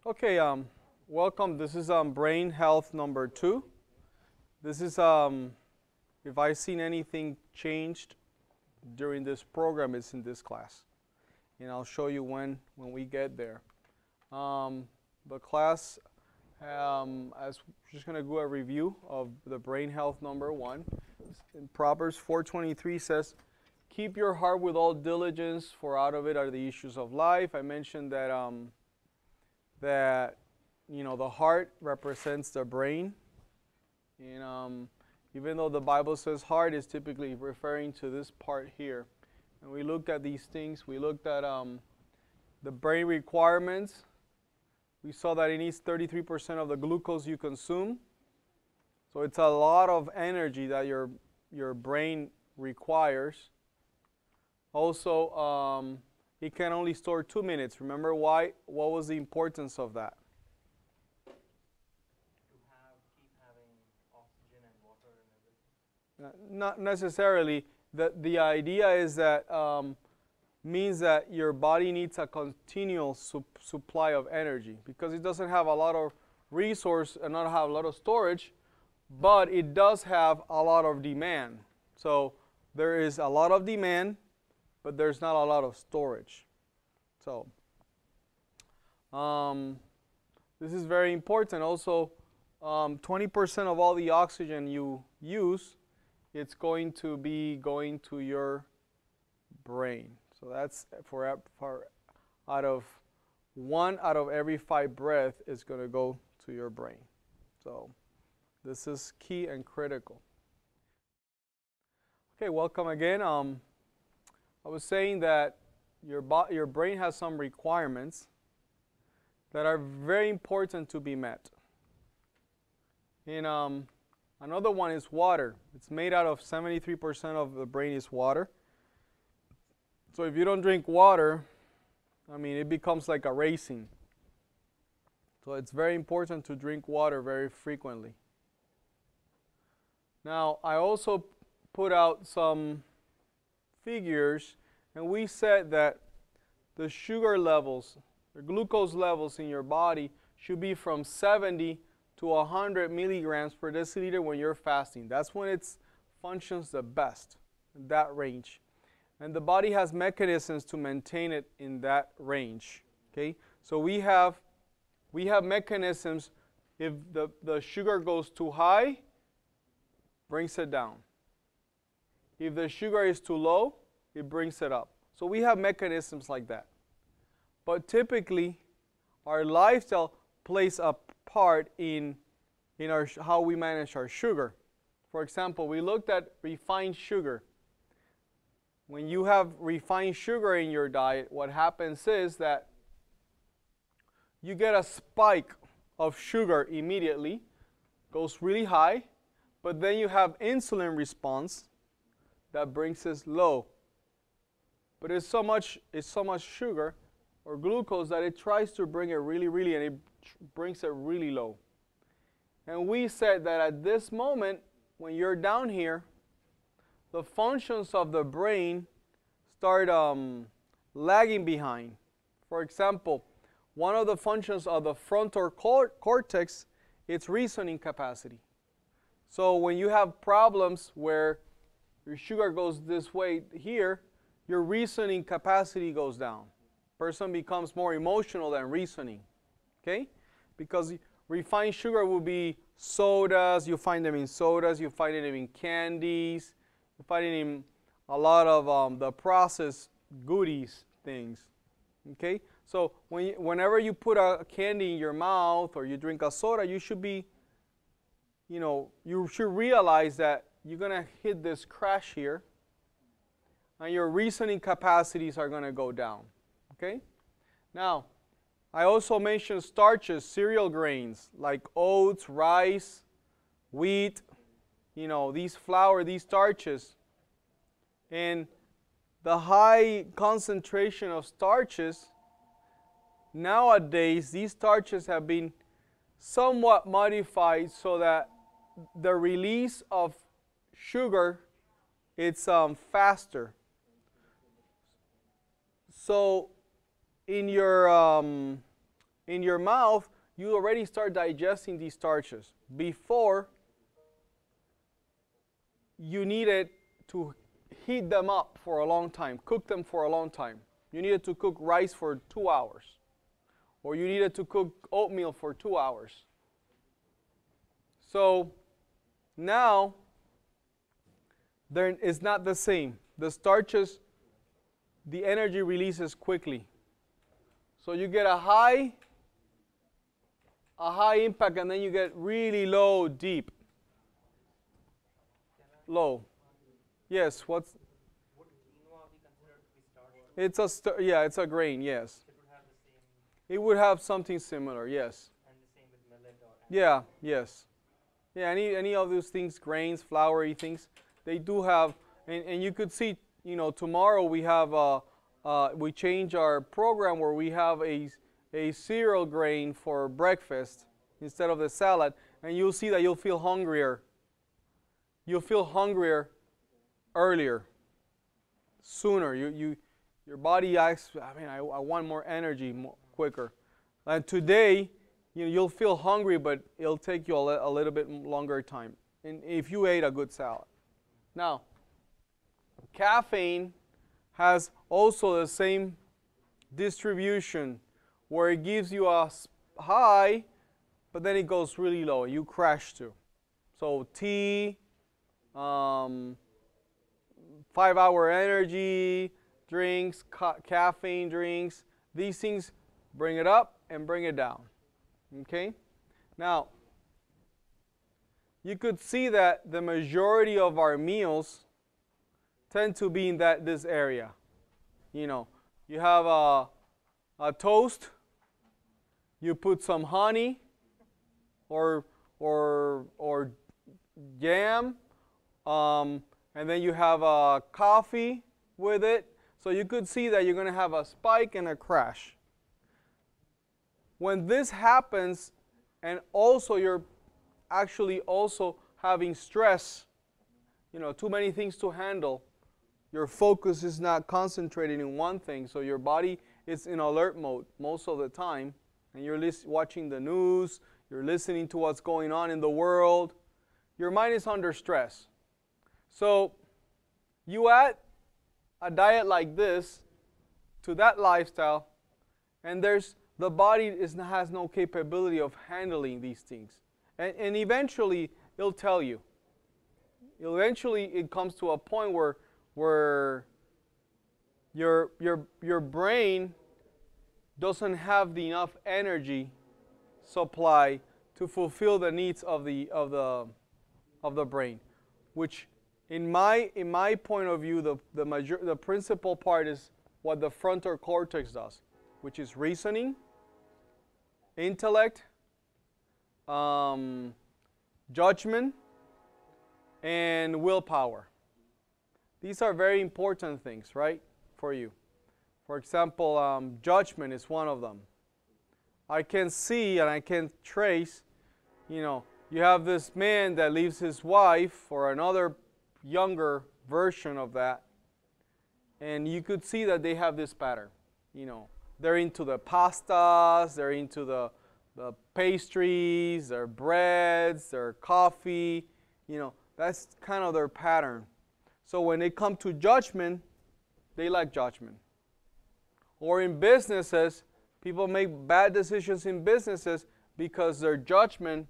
Okay, welcome. This is brain health number 2. This is if I've seen anything changed during this program, it's in this class, and I'll show you when we get there. The class, as just going to do a review of the brain health number 1. In Proverbs 4:23 says, "Keep your heart with all diligence, for out of it are the issues of life." I mentioned that the heart represents the brain, and even though the Bible says heart, is typically referring to this part here. And we looked at these things. We looked at the brain requirements. We saw that it needs 33% of the glucose you consume. So it's a lot of energy that your brain requires. Also, it can only store 2 minutes. Remember why? What was the importance of that? Keep having oxygen and water and everything? Not necessarily. The idea is that means that your body needs a continual supply of energy, because it doesn't have a lot of resource and not have a lot of storage, but it does have a lot of demand. So there is a lot of demand, but there's not a lot of storage. So this is very important. Also, 20% of all the oxygen you use, it's going to be going to your brain. So that's for one out of every 5 breaths is going to go to your brain. So this is key and critical. Okay, welcome again. I was saying that your brain has some requirements that are very important to be met. And another one is water. It's made out of 73% of the brain is water. So if you don't drink water, I mean, it becomes like a racing. So it's very important to drink water very frequently. Now, I also put out some figures, and we said that the sugar levels, the glucose levels in your body should be from 70 to 100 milligrams per deciliter when you're fasting. That's when it functions the best, in that range. And the body has mechanisms to maintain it in that range. Okay? So we have mechanisms. If the sugar goes too high, brings it down. If the sugar is too low, it brings it up. So we have mechanisms like that. But typically, our lifestyle plays a part in how we manage our sugar. For example, we looked at refined sugar. When you have refined sugar in your diet, what happens is that you get a spike of sugar immediately, goes really high, but then you have insulin response that brings it low. But it's so much sugar or glucose that it tries to bring it really, and it brings it really low. And we said that at this moment, when you're down here, the functions of the brain start lagging behind. For example, one of the functions of the frontal cortex, it's reasoning capacity. So when you have problems where your sugar goes this way here, your reasoning capacity goes down. Person becomes more emotional than reasoning. Okay? Because refined sugar will be sodas. You find them in sodas. You find them in candies. You find it in a lot of the processed goodies things. Okay? So whenever you put a candy in your mouth or you drink a soda, you should be, you should realize that you're going to hit this crash here, and your reasoning capacities are going to go down. Okay? Now, I also mentioned starches, cereal grains, like oats, rice, wheat, these flour, these starches. And the high concentration of starches, nowadays, these starches have been somewhat modified so that the release of sugar, it's faster. So in in your mouth, you already start digesting these starches. Before, you needed to heat them up for a long time, cook them for a long time. You needed to cook rice for 2 hours, or you needed to cook oatmeal for 2 hours. So now, it's not the same. The starches, the energy releases quickly. So you get a high impact, and then you get really low, deep. Low. Yes, Would quinoa be considered to be starch? it's a grain, yes. It would have the same, It would have something similar, yes. and the same with millet or Yeah, yes. Yeah, any of those things, grains, floury things, they do have, and you could see, tomorrow we have, we change our program where we have a cereal grain for breakfast instead of the salad, and you'll see that you'll feel hungrier. You'll feel hungrier earlier, sooner. Your body asks, I want more energy quicker. And today, you'll feel hungry, but it'll take you a little bit longer time, and if you ate a good salad. Now, caffeine has also the same distribution, where it gives you a high, but then it goes really low. You crash too. So tea, 5-hour energy drinks, caffeine drinks, these things bring it up and bring it down. Okay? Now, you could see that the majority of our meals tend to be in this area. You have a toast, you put some honey or jam, and then you have a coffee with it. So you could see that you're going to have a spike and a crash. When this happens, and also you're actually also having stress, too many things to handle, your focus is not concentrated in one thing, so your body is in alert mode most of the time, and you're watching the news, you're listening to what's going on in the world, your mind is under stress. So you add a diet like this to that lifestyle, and the body has no capability of handling these things. And eventually, it'll tell you. Eventually, it comes to a point where your brain doesn't have enough energy supply to fulfill the needs of the brain, which in my point of view, the principal part is what the frontal cortex does, which is reasoning, intellect, judgment, and willpower. These are very important things, right, for you. For example, judgment is one of them. I can see and I can trace, you have this man that leaves his wife for another younger version of that, and you could see that they have this pattern. They're into the pastas, they're into the pastries, their breads, their coffee, that's kind of their pattern. So when they come to judgment, they like judgment. Or in businesses, people make bad decisions in businesses because their judgment,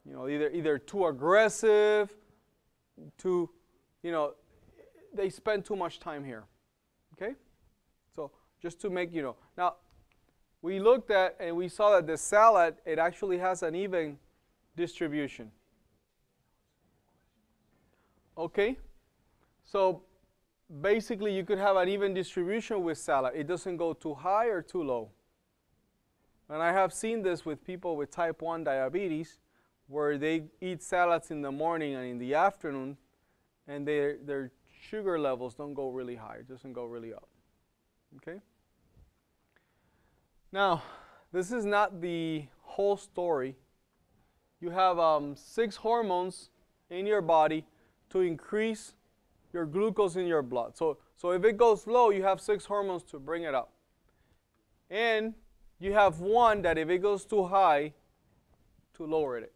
either too aggressive, they spend too much time here. Okay? So just to make Now, we looked at and we saw that the salad, it actually has an even distribution. Okay? So basically, you could have an even distribution with salad. It doesn't go too high or too low. And I have seen this with people with type 1 diabetes, where they eat salads in the morning and in the afternoon, and their sugar levels don't go really high. It doesn't go really up. Okay? Now, this is not the whole story. You have 6 hormones in your body to increase your glucose in your blood. So if it goes low, you have 6 hormones to bring it up. And you have one that if it goes too high, to lower it.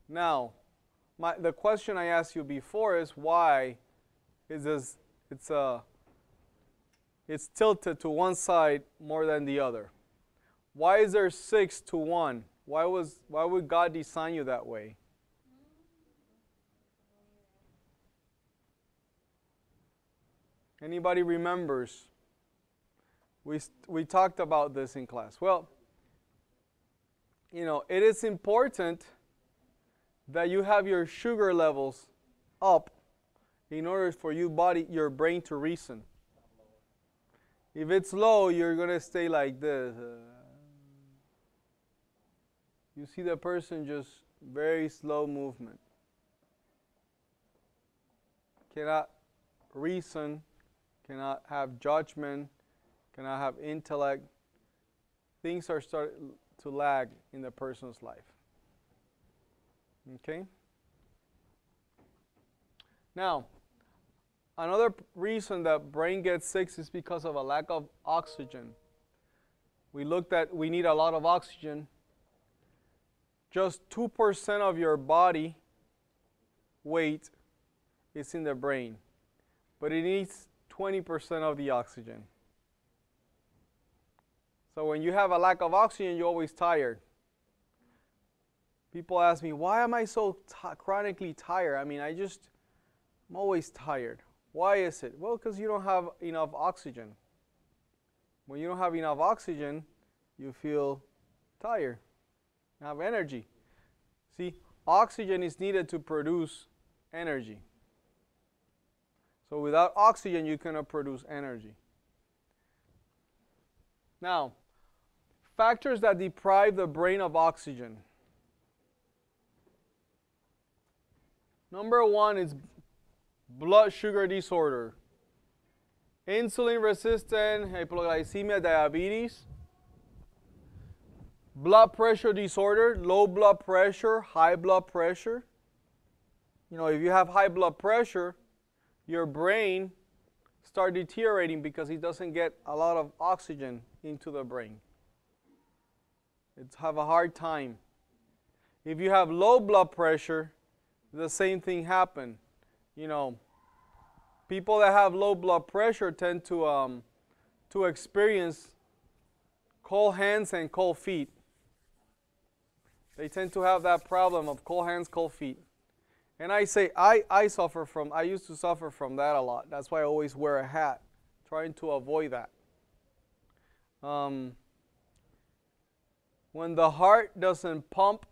Now, the question I asked you before is why is this, it's tilted to one side more than the other. Why is there 6 to 1? Why would God design you that way? Anybody remembers? We talked about this in class. Well, it is important that you have your sugar levels up in order for your brain to reason. If it's low, you're going to stay like this. You see the person just very slow movement. Cannot reason, cannot have judgment, cannot have intellect. Things are starting to lag in the person's life. Okay? Now, another reason that brain gets sick is because of a lack of oxygen. We looked at we need a lot of oxygen. Just 2% of your body weight is in the brain, but it needs 20% of the oxygen. So when you have a lack of oxygen, you're always tired. People ask me, why am I so chronically tired? I mean, I'm always tired. Why is it? Well, because you don't have enough oxygen. When you don't have enough oxygen, you feel tired, you have energy. See, oxygen is needed to produce energy. So without oxygen, you cannot produce energy. Now, factors that deprive the brain of oxygen. Number 1 is blood sugar disorder. Insulin resistant, hypoglycemia, diabetes. Blood pressure disorder, low blood pressure, high blood pressure. If you have high blood pressure, your brain starts deteriorating because it doesn't get a lot of oxygen into the brain. It's have a hard time. If you have low blood pressure, the same thing happen. People that have low blood pressure tend to experience cold hands and cold feet. They tend to have that problem of cold hands, cold feet. And I say, I used to suffer from that a lot. That's why I always wear a hat, trying to avoid that. When the heart doesn't pump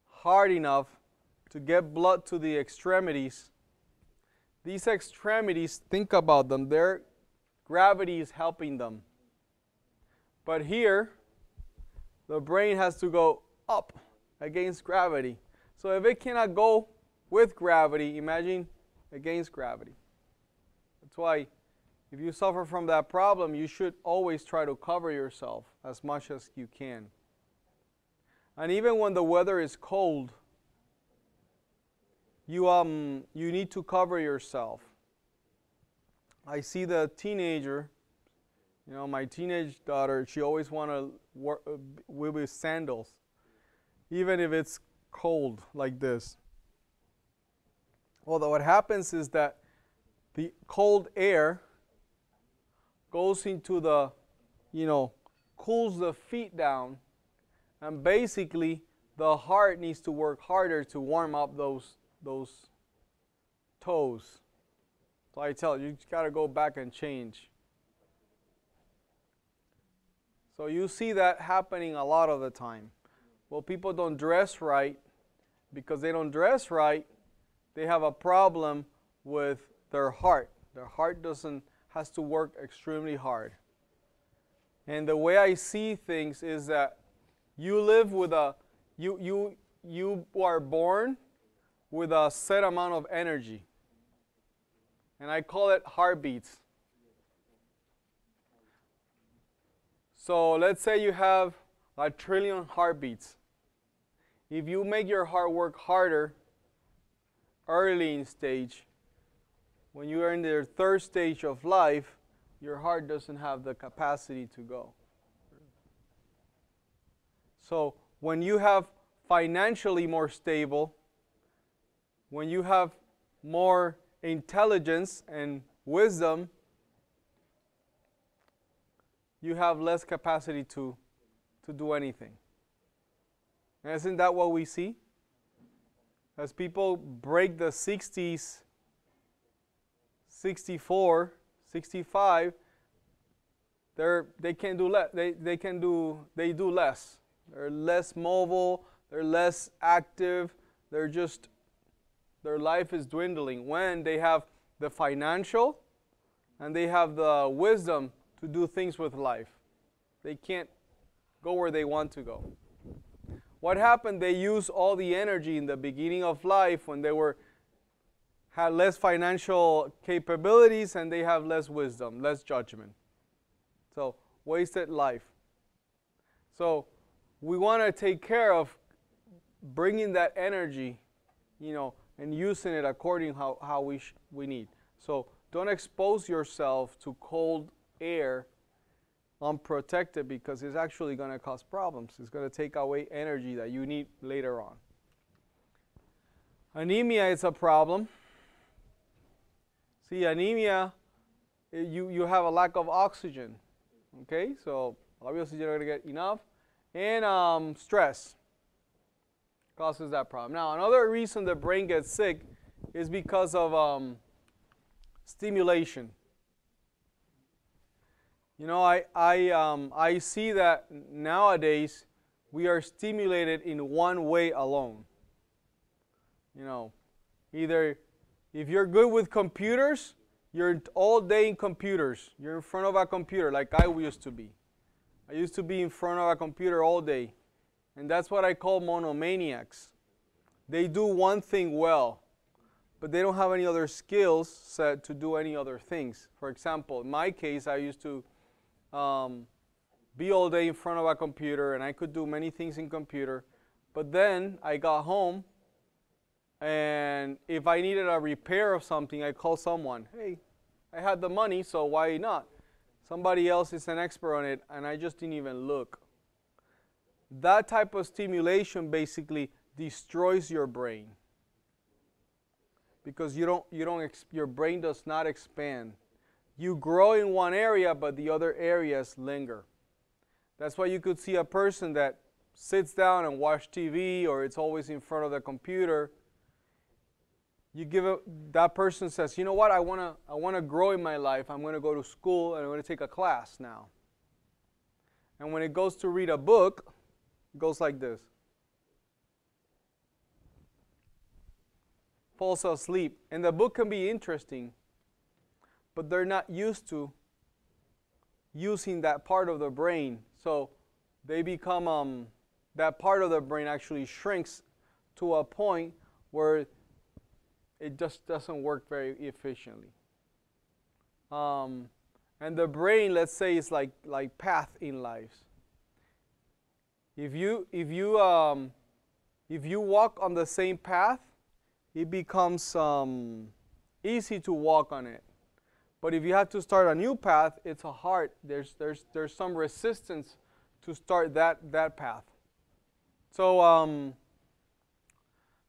hard enough to get blood to the extremities, these extremities, think about them, their gravity is helping them. But here, the brain has to go up against gravity. So if it cannot go with gravity, imagine against gravity. That's why if you suffer from that problem, you should always try to cover yourself as much as you can. And even when the weather is cold, you need to cover yourself. I see the teenager, my teenage daughter, she always want to wear with sandals, even if it's cold like this. Although what happens is that the cold air goes into the, cools the feet down, and basically the heart needs to work harder to warm up those toes. So I tell you, you got to go back and change. So you see that happening a lot of the time. Well, people don't dress right. Because they don't dress right, they have a problem with their heart. Their heart has to work extremely hard. And the way I see things is that you live with you are born with a set amount of energy. And I call it heartbeats. So let's say you have 1 trillion heartbeats. If you make your heart work harder early in stage, when you are in the 3rd stage of life, your heart doesn't have the capacity to go. So when you have financially more stable, when you have more intelligence and wisdom, you have less capacity to do anything. And isn't that what we see? As people break the 60s, 64, 65, they can do less. They do less. They're less mobile. They're less active. Their life is dwindling when they have the financial and they have the wisdom to do things with life. They can't go where they want to go. What happened? They used all the energy in the beginning of life when they had less financial capabilities and they have less wisdom, less judgment. So, wasted life. So, we want to take care of bringing that energy, and using it according how we need. So, don't expose yourself to cold air unprotected, because it's actually going to cause problems. It's going to take away energy that you need later on. Anemia is a problem. See, anemia, you have a lack of oxygen. Okay, so obviously you're not going to get enough. And stress causes that problem. Now, another reason the brain gets sick is because of stimulation. I see that nowadays we are stimulated in one way alone. Either if you're good with computers, you're all day in computers. You're in front of a computer like I used to be. I used to be in front of a computer all day. And that's what I call monomaniacs. They do one thing well, but they don't have any other skills set to do any other things. For example, in my case, I used to be all day in front of a computer, and I could do many things in computer. But then I got home, and if I needed a repair of something, I called someone. Hey, I had the money, so why not? Somebody else is an expert on it, and I just didn't even look. That type of stimulation basically destroys your brain, because your brain does not expand. You grow in one area, but the other areas linger. That's why you could see a person that sits down and watches TV, or it's always in front of the computer. That person says, you know what, I want to grow in my life. I'm going to go to school and I'm going to take a class now. And when it goes to read a book, it goes like this. Falls asleep. And the book can be interesting, but they're not used to using that part of the brain. So they become, that part of the brain actually shrinks to a point where it just doesn't work very efficiently. And the brain, let's say, is like path in life. If you walk on the same path, it becomes easy to walk on it. But if you have to start a new path, it's hard. There's some resistance to start that path. So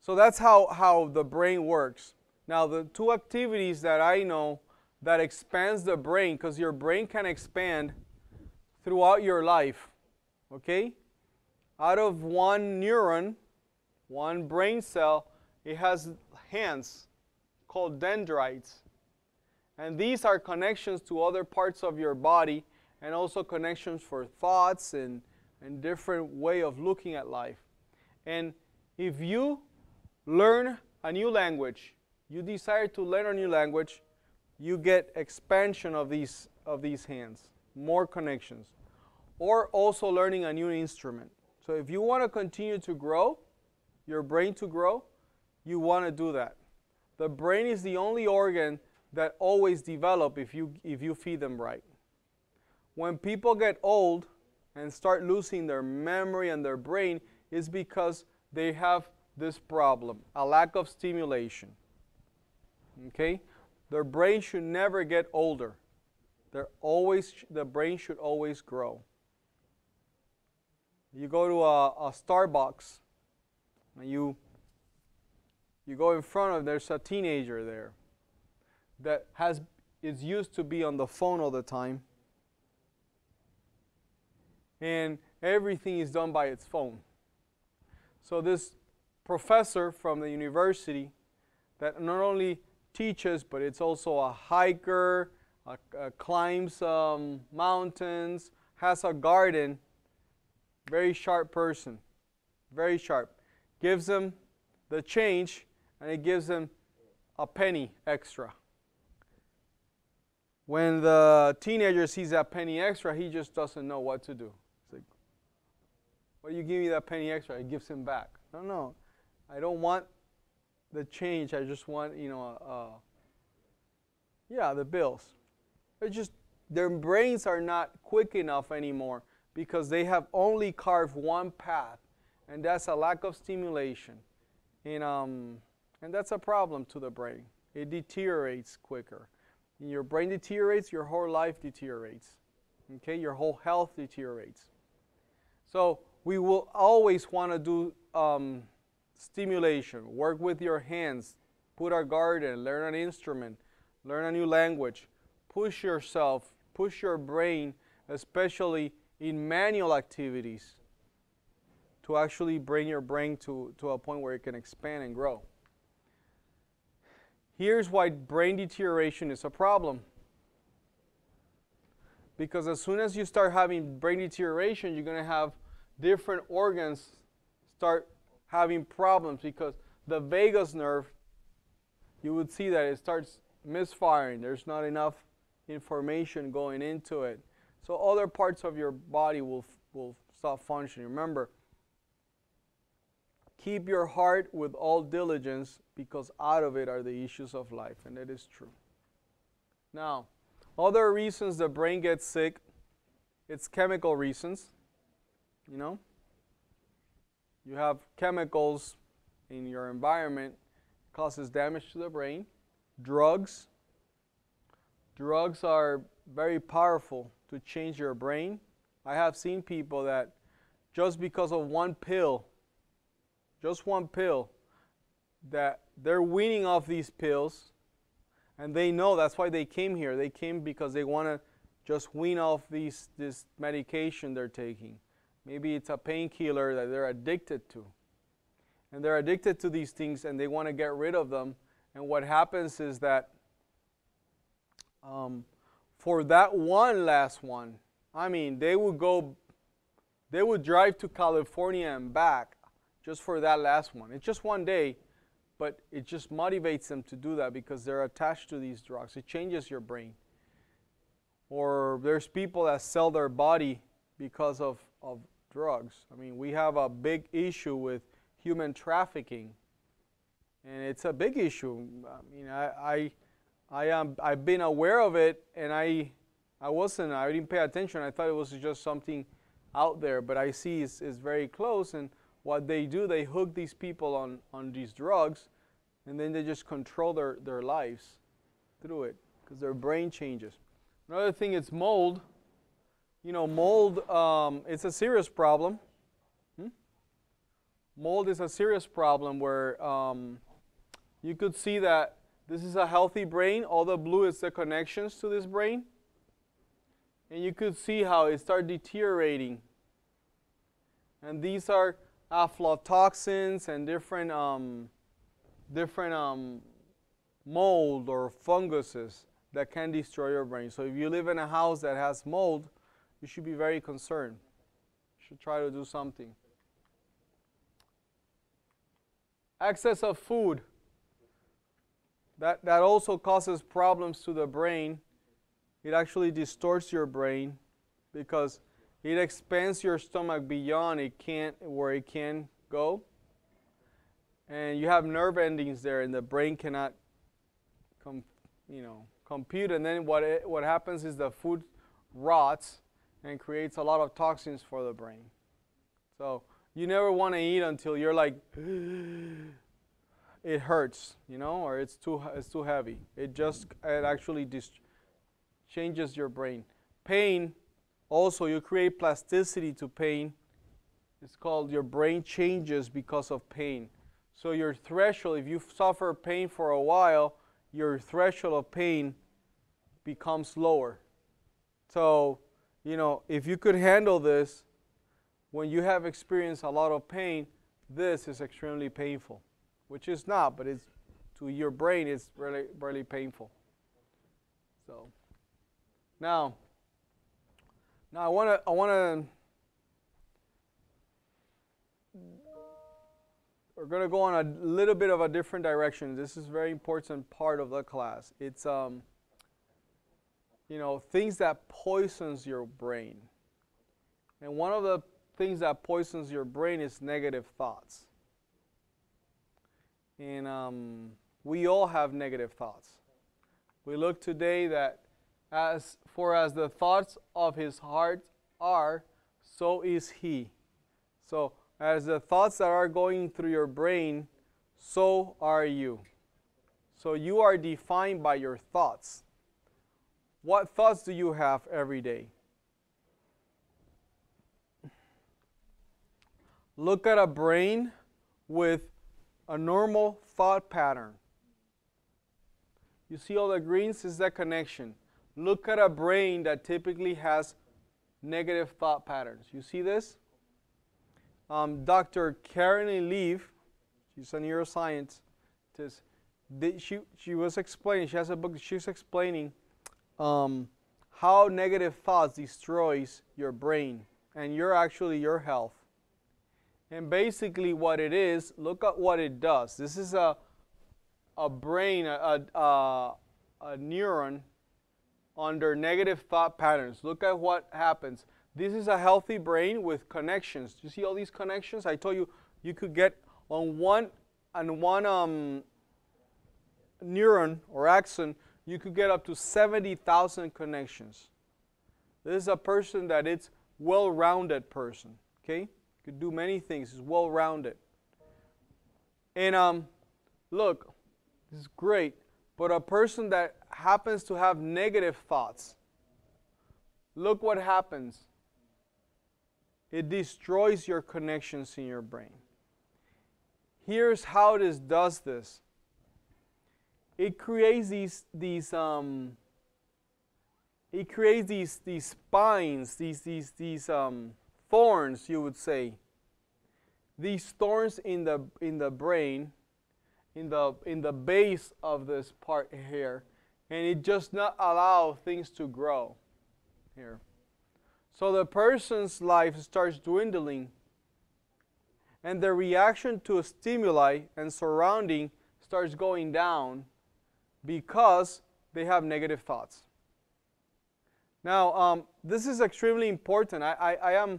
that's how the brain works. Now, the two activities that I know that expands the brain, because your brain can expand throughout your life, okay? Out of one neuron, one brain cell, it has hands called dendrites. And these are connections to other parts of your body, and also connections for thoughts and different way of looking at life. And if you learn a new language, you desire to learn a new language, you get expansion of these hands, more connections. Or also learning a new instrument. So if you want to continue to grow, your brain to grow, you want to do that. The brain is the only organ that always develop if you feed them right. When people get old and start losing their memory and their brain, is because they have this problem, a lack of stimulation. Okay? Their brain should never get older. The brain should always grow. You go to a Starbucks, and you go in front of, there's a teenager there that is used to be on the phone all the time, and everything is done by its phone. So this professor from the university that not only teaches, but it's also a hiker, climbs mountains, has a garden, very sharp person, very sharp. Gives them the change, and it gives them a penny extra. When the teenager sees that penny extra, he just doesn't know what to do. It's like, why do you give me that penny extra? It gives him back. No, I don't want the change. I just want, the bills. It's just their brains are not quick enough anymore because they have only carved one path, and that's a lack of stimulation. And that's a problem to the brain. It deteriorates quicker. When your brain deteriorates, your whole life deteriorates. Okay, your whole health deteriorates. So we will always want to do stimulation, work with your hands, put a garden, learn an instrument, learn a new language, push yourself, push your brain, especially in manual activities, to actually bring your brain to a point where it can expand and grow. Here's why brain deterioration is a problem. Because as soon as you start having brain deterioration, you're going to have different organs start having problems, because the vagus nerve, you would see that it starts misfiring. There's not enough information going into it. So other parts of your body will stop functioning. Remember, keep your heart with all diligence, because out of it are the issues of life, and it is true. Now, other reasons the brain gets sick, it's chemical reasons. You have chemicals in your environment, causes damage to the brain. Drugs are very powerful to change your brain. I have seen people that just because of one pill, that they're weaning off these pills, and they know that's why they came here. They came because they want to just wean off this medication they're taking. Maybe it's a painkiller that they're addicted to. And they're addicted to these things, and they want to get rid of them. And what happens is that for that one last one, they would drive to California and back just for that last one. It's just one day, but it just motivates them to do that because they're attached to these drugs. It changes your brain. Or there's people that sell their body because of drugs. We have a big issue with human trafficking, and it's a big issue. I've been aware of it, and I didn't pay attention. I thought it was just something out there, but I see it's very close. And what they do, they hook these people on these drugs, and then they just control their lives through it because their brain changes. Another thing is mold. Mold, it's a serious problem. Mold is a serious problem where you could see that this is a healthy brain. All the blue is the connections to this brain. And you could see how it starts deteriorating. And these are aflatoxins and different mold or funguses that can destroy your brain. So if you live in a house that has mold, you should be very concerned. You should try to do something. Excess of food. That also causes problems to the brain. It actually distorts your brain because it expands your stomach beyond where it can go. And you have nerve endings there, and the brain cannot compute. And then what happens is the food rots and creates a lot of toxins for the brain. So you never want to eat until you're like, it hurts, or it's too heavy. It actually changes your brain. Pain, also, you create plasticity to pain. It's called your brain changes because of pain. So your threshold, if you suffer pain for a while, your threshold of pain becomes lower. So, you know, if you could handle this, when you have experienced a lot of pain, this is extremely painful, which is not, but it's to your brain, it's really, really painful. So, now I want to. We're going to go on a little bit of a different direction. This is a very important part of the class. It's you know, things that poisons your brain. And one of the things that poisons your brain is negative thoughts. And we all have negative thoughts. We look today that as the thoughts of his heart are, so is he. So as the thoughts that are going through your brain, so are you. So you are defined by your thoughts. What thoughts do you have every day? Look at a brain with a normal thought pattern. You see all the greens? Is that connection. Look at a brain that typically has negative thought patterns. You see this? Dr. Karen Leaf, she's a neuroscientist, she was explaining, she has a book, she's explaining how negative thoughts destroys your brain and your health. And basically what it is, look at what it does. This is a brain, a neuron under negative thought patterns. Look at what happens. This is a healthy brain with connections. You see all these connections? I told you you could get on one neuron or axon, you could get up to 70,000 connections. This is a person that it's well-rounded person. Okay, could do many things. Is well-rounded. And look, this is great. But a person that happens to have negative thoughts, look what happens. It destroys your connections in your brain. Here's how this does this. It creates these spines, these thorns, you would say. These thorns in the brain, in the base of this part here, and it just not allow things to grow here. So the person's life starts dwindling, and the reaction to stimuli and surrounding starts going down because they have negative thoughts. Now, this is extremely important. I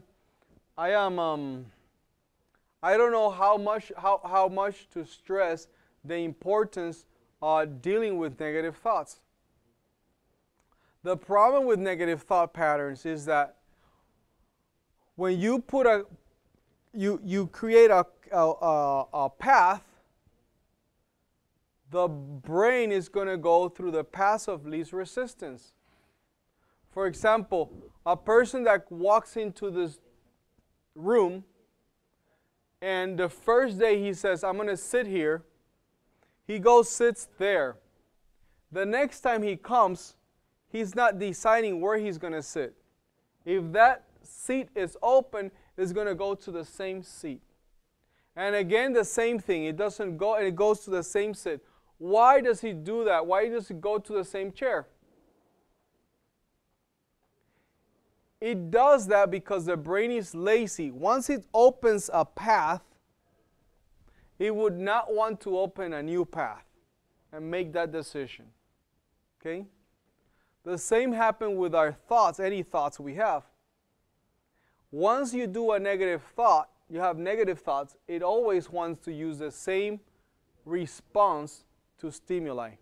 don't know how much to stress the importance of dealing with negative thoughts. The problem with negative thought patterns is that when you put you create a path, the brain is going to go through the path of least resistance. For example, a person that walks into this room and the first day he says, I'm going to sit here, he goes, sits there. The next time he comes, he's not deciding where he's going to sit. If that seat is open, it's going to go to the same seat. And again, the same thing. It doesn't go, and it goes to the same seat. Why does he do that? Why does he go to the same chair? It does that because the brain is lazy. Once it opens a path, it would not want to open a new path and make that decision. Okay? The same happened with our thoughts, any thoughts we have. Once you do a negative thought, you have negative thoughts, it always wants to use the same response to stimuli.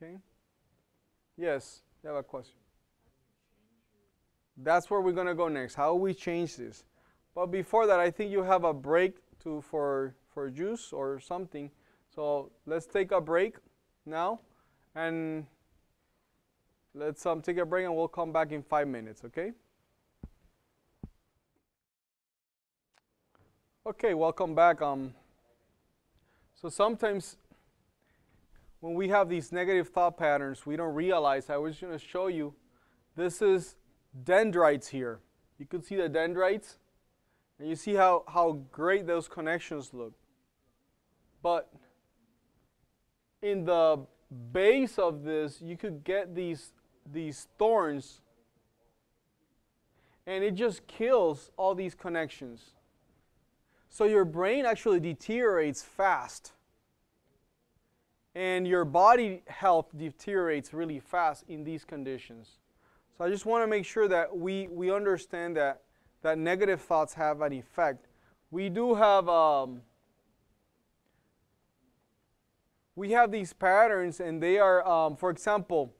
Okay? Yes, you have a question. That's where we're going to go next. How we change this. But before that, I think you have a break for juice or something. So let's take a break now. And Let's take a break and we'll come back in 5 minutes, okay? Okay, welcome back. So sometimes when we have these negative thought patterns, we don't realize. I was going to show you, this is dendrites here. You can see the dendrites, and you see how great those connections look. But in the base of this, you could get these thorns, and it just kills all these connections. So your brain actually deteriorates fast, and your body health deteriorates really fast in these conditions. So I just want to make sure that we understand that negative thoughts have an effect. We do have we have these patterns, and they are, for example,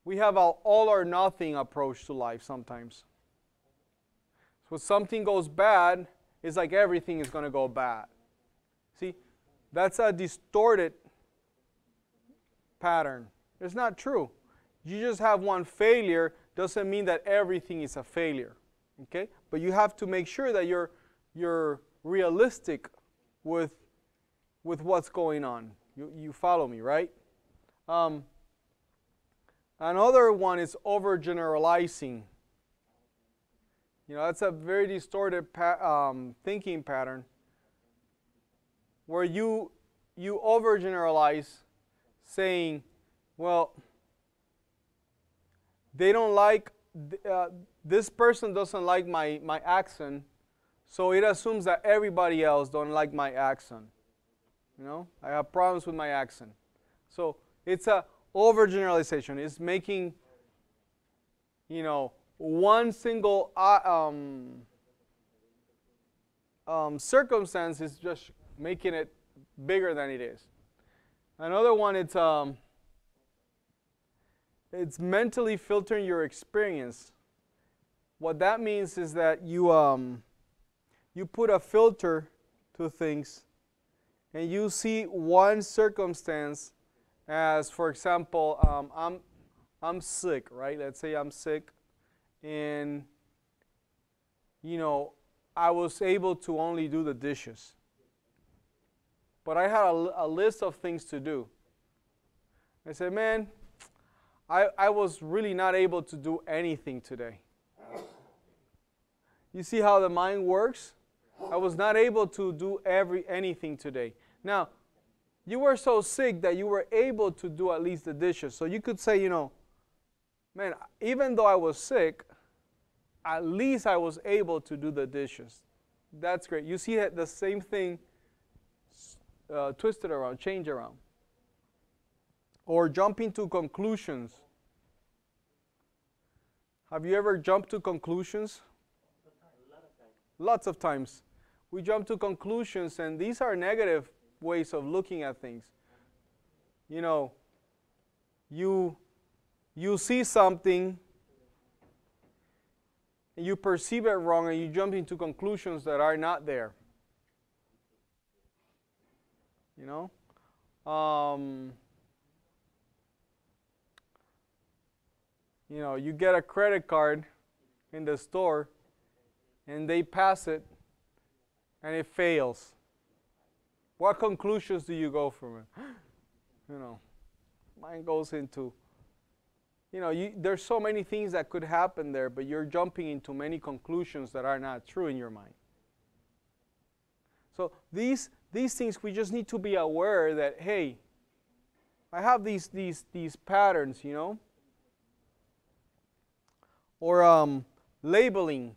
we have an all or nothing approach to life sometimes. So when something goes bad, it's like everything is going to go bad. See, that's a distorted pattern. It's not true. You just have one failure doesn't mean that everything is a failure. Okay? But you have to make sure that you're realistic with what's going on. You follow me, right? Another one is overgeneralizing. You know, that's a very distorted thinking pattern where you overgeneralize, saying, well, they don't like, this person doesn't like my accent, so it assumes that everybody else don't like my accent. You know, I have problems with my accent. So it's a overgeneralization. It's making, you know, one single circumstance is just making it bigger than it is. Another one, it's mentally filtering your experience. What that means is that you put a filter to things, and you see one circumstance as, for example, I'm sick, right? Let's say I'm sick, and you know, I was able to only do the dishes, but I had a list of things to do. I said, man, I was really not able to do anything today. You see how the mind works? I was not able to do anything today. Now, you were so sick that you were able to do at least the dishes. So you could say, you know, man, even though I was sick, at least I was able to do the dishes. That's great. You see the same thing twisted around, changed around. Or jumping to conclusions. Have you ever jumped to conclusions? Lots of times. We jump to conclusions, and these are negative ways of looking at things. You know, you see something, and you perceive it wrong, and you jump into conclusions that are not there. You know? You know, you get a credit card in the store, and they pass it, and it fails. What conclusions do you go from it? You know, mine goes into, you know, there's so many things that could happen there, but you're jumping into many conclusions that are not true in your mind. So these things, we just need to be aware that, hey, I have these patterns, you know. Or labeling.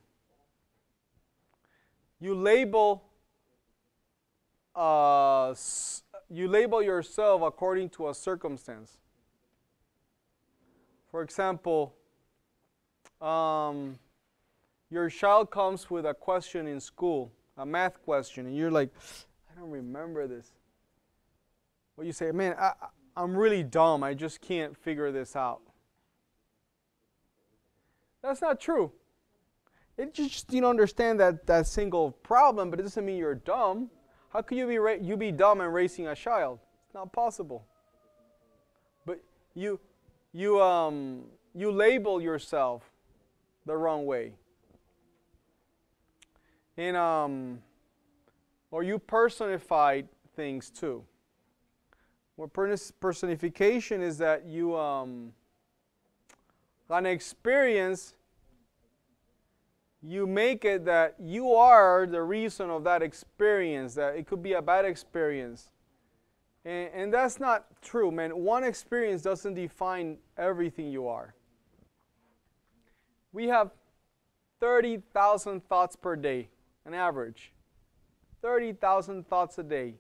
You label yourself according to a circumstance. For example, your child comes with a question in school, a math question, and you're like, I don't remember this. Well, you say, man, I'm really dumb. I just can't figure this out. That's not true. It just, you don't understand that single problem, but it doesn't mean you're dumb. How could you be dumb and raising a child? It's not possible. But you you label yourself the wrong way. And or you personified things too. Well, personification is that you an experience, you make it that you are the reason of that experience, that it could be a bad experience. And that's not true, man. One experience doesn't define everything you are. We have 30,000 thoughts per day, an average. 30,000 thoughts a day.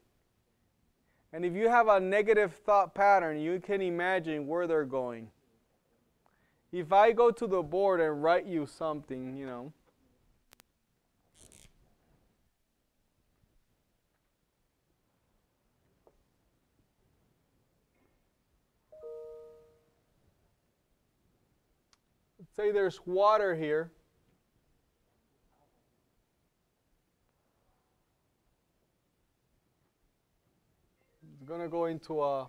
And if you have a negative thought pattern, you can imagine where they're going. If I go to the board and write you something, you know, say there's water here. It's going to go into a...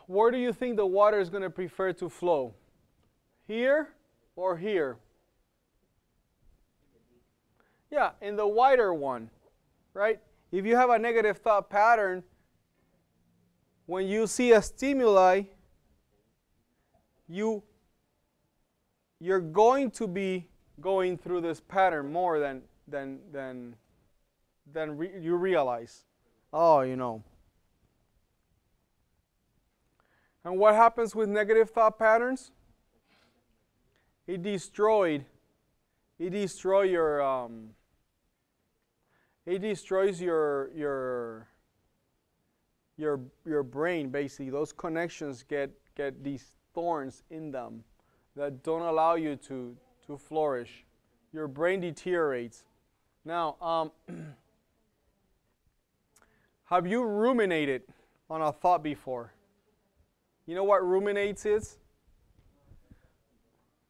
Where do you think the water is going to prefer to flow? Here or here? Yeah, in the wider one, right? If you have a negative thought pattern, when you see a stimuli, you're going to be going through this pattern more than you realize. Oh, you know. And what happens with negative thought patterns? It destroys your brain, basically. Those connections get these thorns in them that don't allow you to flourish. Your brain deteriorates. Now, have you ruminated on a thought before? You know what ruminates is?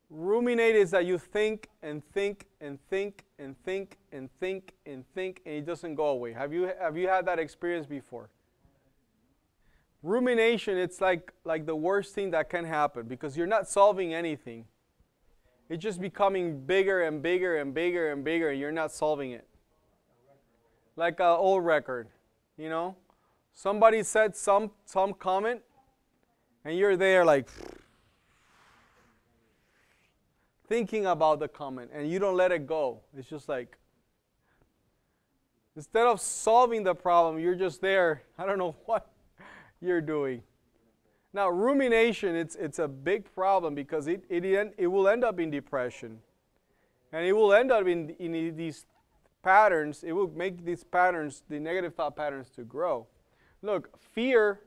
Ruminate is that you think and think and think and think and think and think, and it doesn't go away. Have you had that experience before? Rumination, it's like the worst thing that can happen because you're not solving anything. It's just becoming bigger and bigger and bigger and bigger, and you're not solving it. Like an old record, you know? Somebody said some comment, and you're there like thinking about the comment, and you don't let it go. It's just like, instead of solving the problem, you're just there. I don't know what you're doing. Now, rumination, it's a big problem because it will end up in depression. And it will end up in these patterns. It will make these patterns, the negative thought patterns, to grow. Look, fear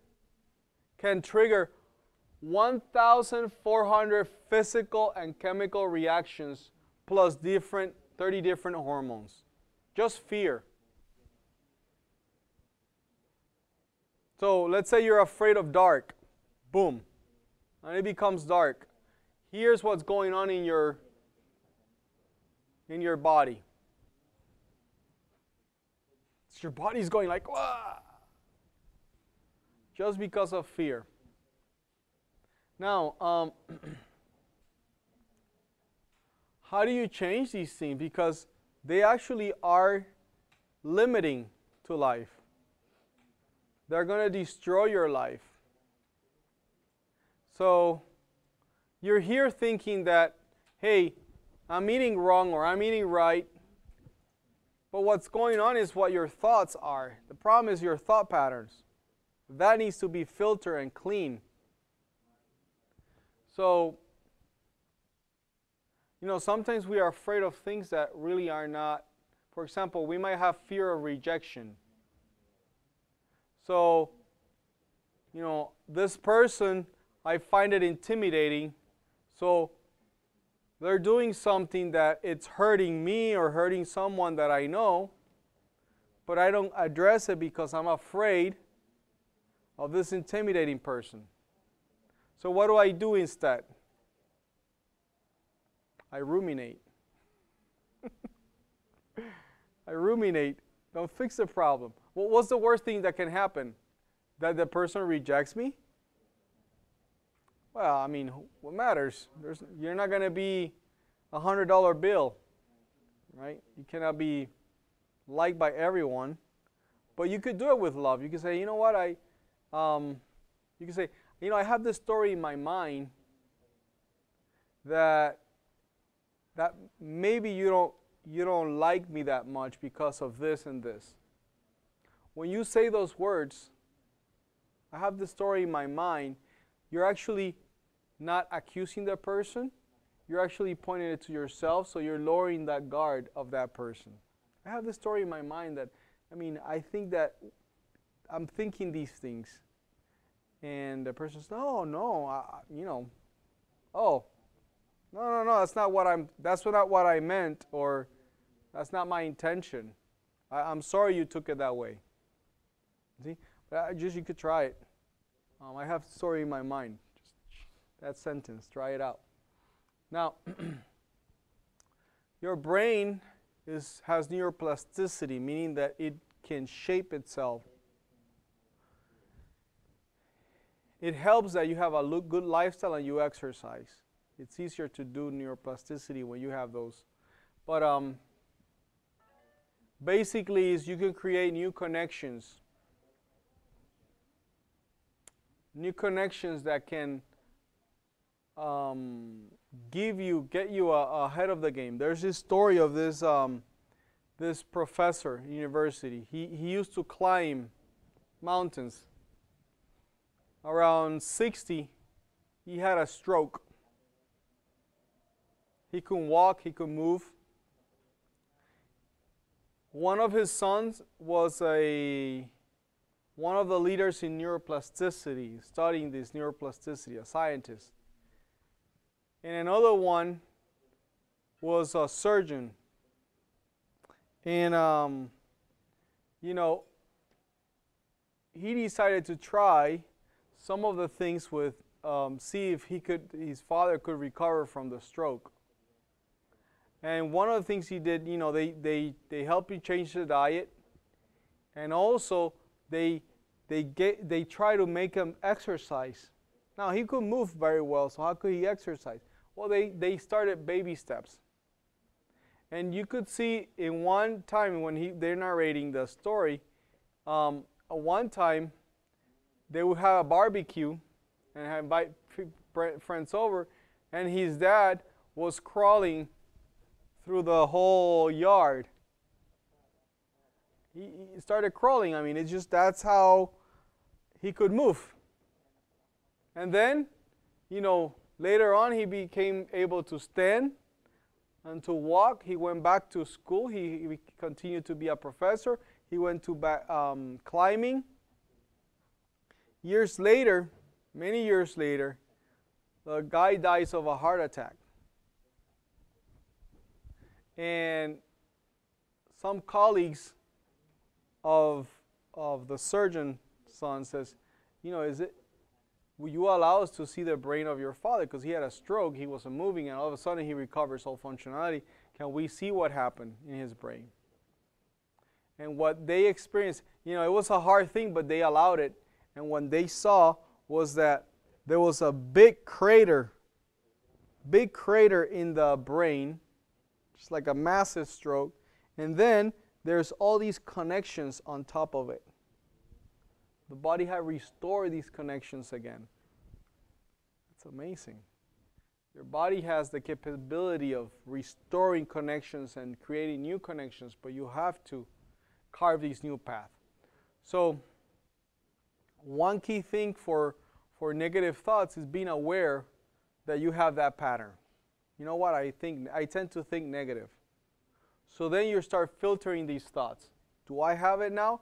can trigger 1,400 physical and chemical reactions plus 30 different hormones. Just fear. So let's say you're afraid of dark. Boom. And it becomes dark. Here's what's going on in your body. Your body's going like, wah! Just because of fear. Now, how do you change these things? Because they actually are limiting to life. They're going to destroy your life. So you're here thinking that, hey, I'm eating wrong or I'm eating right. But what's going on is what your thoughts are. The problem is your thought patterns. That needs to be filtered and clean. So, you know, sometimes we are afraid of things that really are not. For example, we might have fear of rejection. So, you know, this person, I find it intimidating. So they're doing something that it's hurting me or hurting someone that I know, but I don't address it because I'm afraid of this intimidating person. So what do I do instead? I ruminate. I ruminate. Don't fix the problem. What's the worst thing that can happen? that the person rejects me? Well, I mean, what matters? You're not going to be a $100 bill, right? You cannot be liked by everyone, but you could do it with love. You could say, you know what, you could say, you know, I have this story in my mind that maybe you don't like me that much because of this and this. When you say those words, I have this story in my mind, you're actually not accusing the person, you're actually pointing it to yourself, so you're lowering that guard of that person. I have this story in my mind that, I mean, I think that I'm thinking these things. And the person says, no, you know, oh, no, that's not what I meant, or that's not my intention. I'm sorry you took it that way. See, you could try it. I have a story in my mind. Just that sentence, try it out. Now, your brain has neuroplasticity, meaning that it can shape itself. It helps that you have a good lifestyle and you exercise. It's easier to do neuroplasticity when you have those. But basically, is you can create new connections. New connections that can get you ahead of the game. There's this story of this this professor in university. He used to climb mountains. Around 60, he had a stroke. He couldn't walk, he couldn't move. One of his sons was one of the leaders in neuroplasticity, studying this neuroplasticity, a scientist. And another one was a surgeon. And, you know, he decided to try some of the things with, see if his father could recover from the stroke. And one of the things he did, you know, they help you change the diet, and also they try to make him exercise. Now he couldn't move very well, so how could he exercise? Well, they started baby steps. And you could see in one time when they're narrating the story, one time they would have a barbecue and invite friends over, and his dad was crawling through the whole yard. He started crawling. I mean, it's just that's how he could move. And then, you know, later on he became able to stand and to walk. He went back to school. He continued to be a professor. He went to climbing. Years later, many years later, the guy dies of a heart attack. And some colleagues of the surgeon son says, you know, will you allow us to see the brain of your father? Because he had a stroke, he wasn't moving, and all of a sudden he recovers all functionality. Can we see what happened in his brain? And what they experienced, you know, it was a hard thing, but they allowed it. And what they saw was that there was a big crater in the brain, just like a massive stroke. And then there's all these connections on top of it. The body had restored these connections again. It's amazing. Your body has the capability of restoring connections and creating new connections, but you have to carve these new paths. So one key thing for negative thoughts is being aware that you have that pattern. You know what? I tend to think negative. So then you start filtering these thoughts. Do I have it now?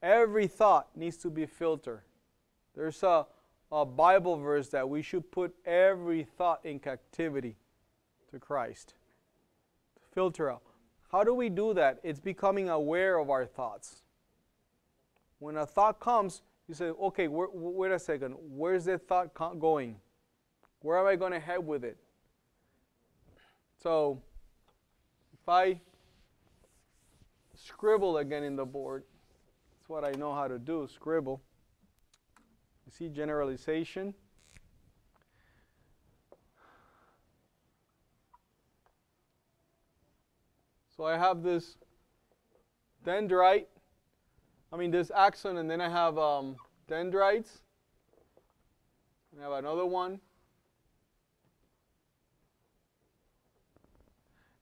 Every thought needs to be filtered. There's a Bible verse that we should put every thought in captivity to Christ. Filter out. How do we do that? It's becoming aware of our thoughts. When a thought comes, you say, okay, wait a second. Where's that thought going? Where am I going to head with it? So if I scribble again in the board, that's what I know how to do, scribble. You see generalization. So I have this dendrite, this axon, and then I have dendrites. I have another one.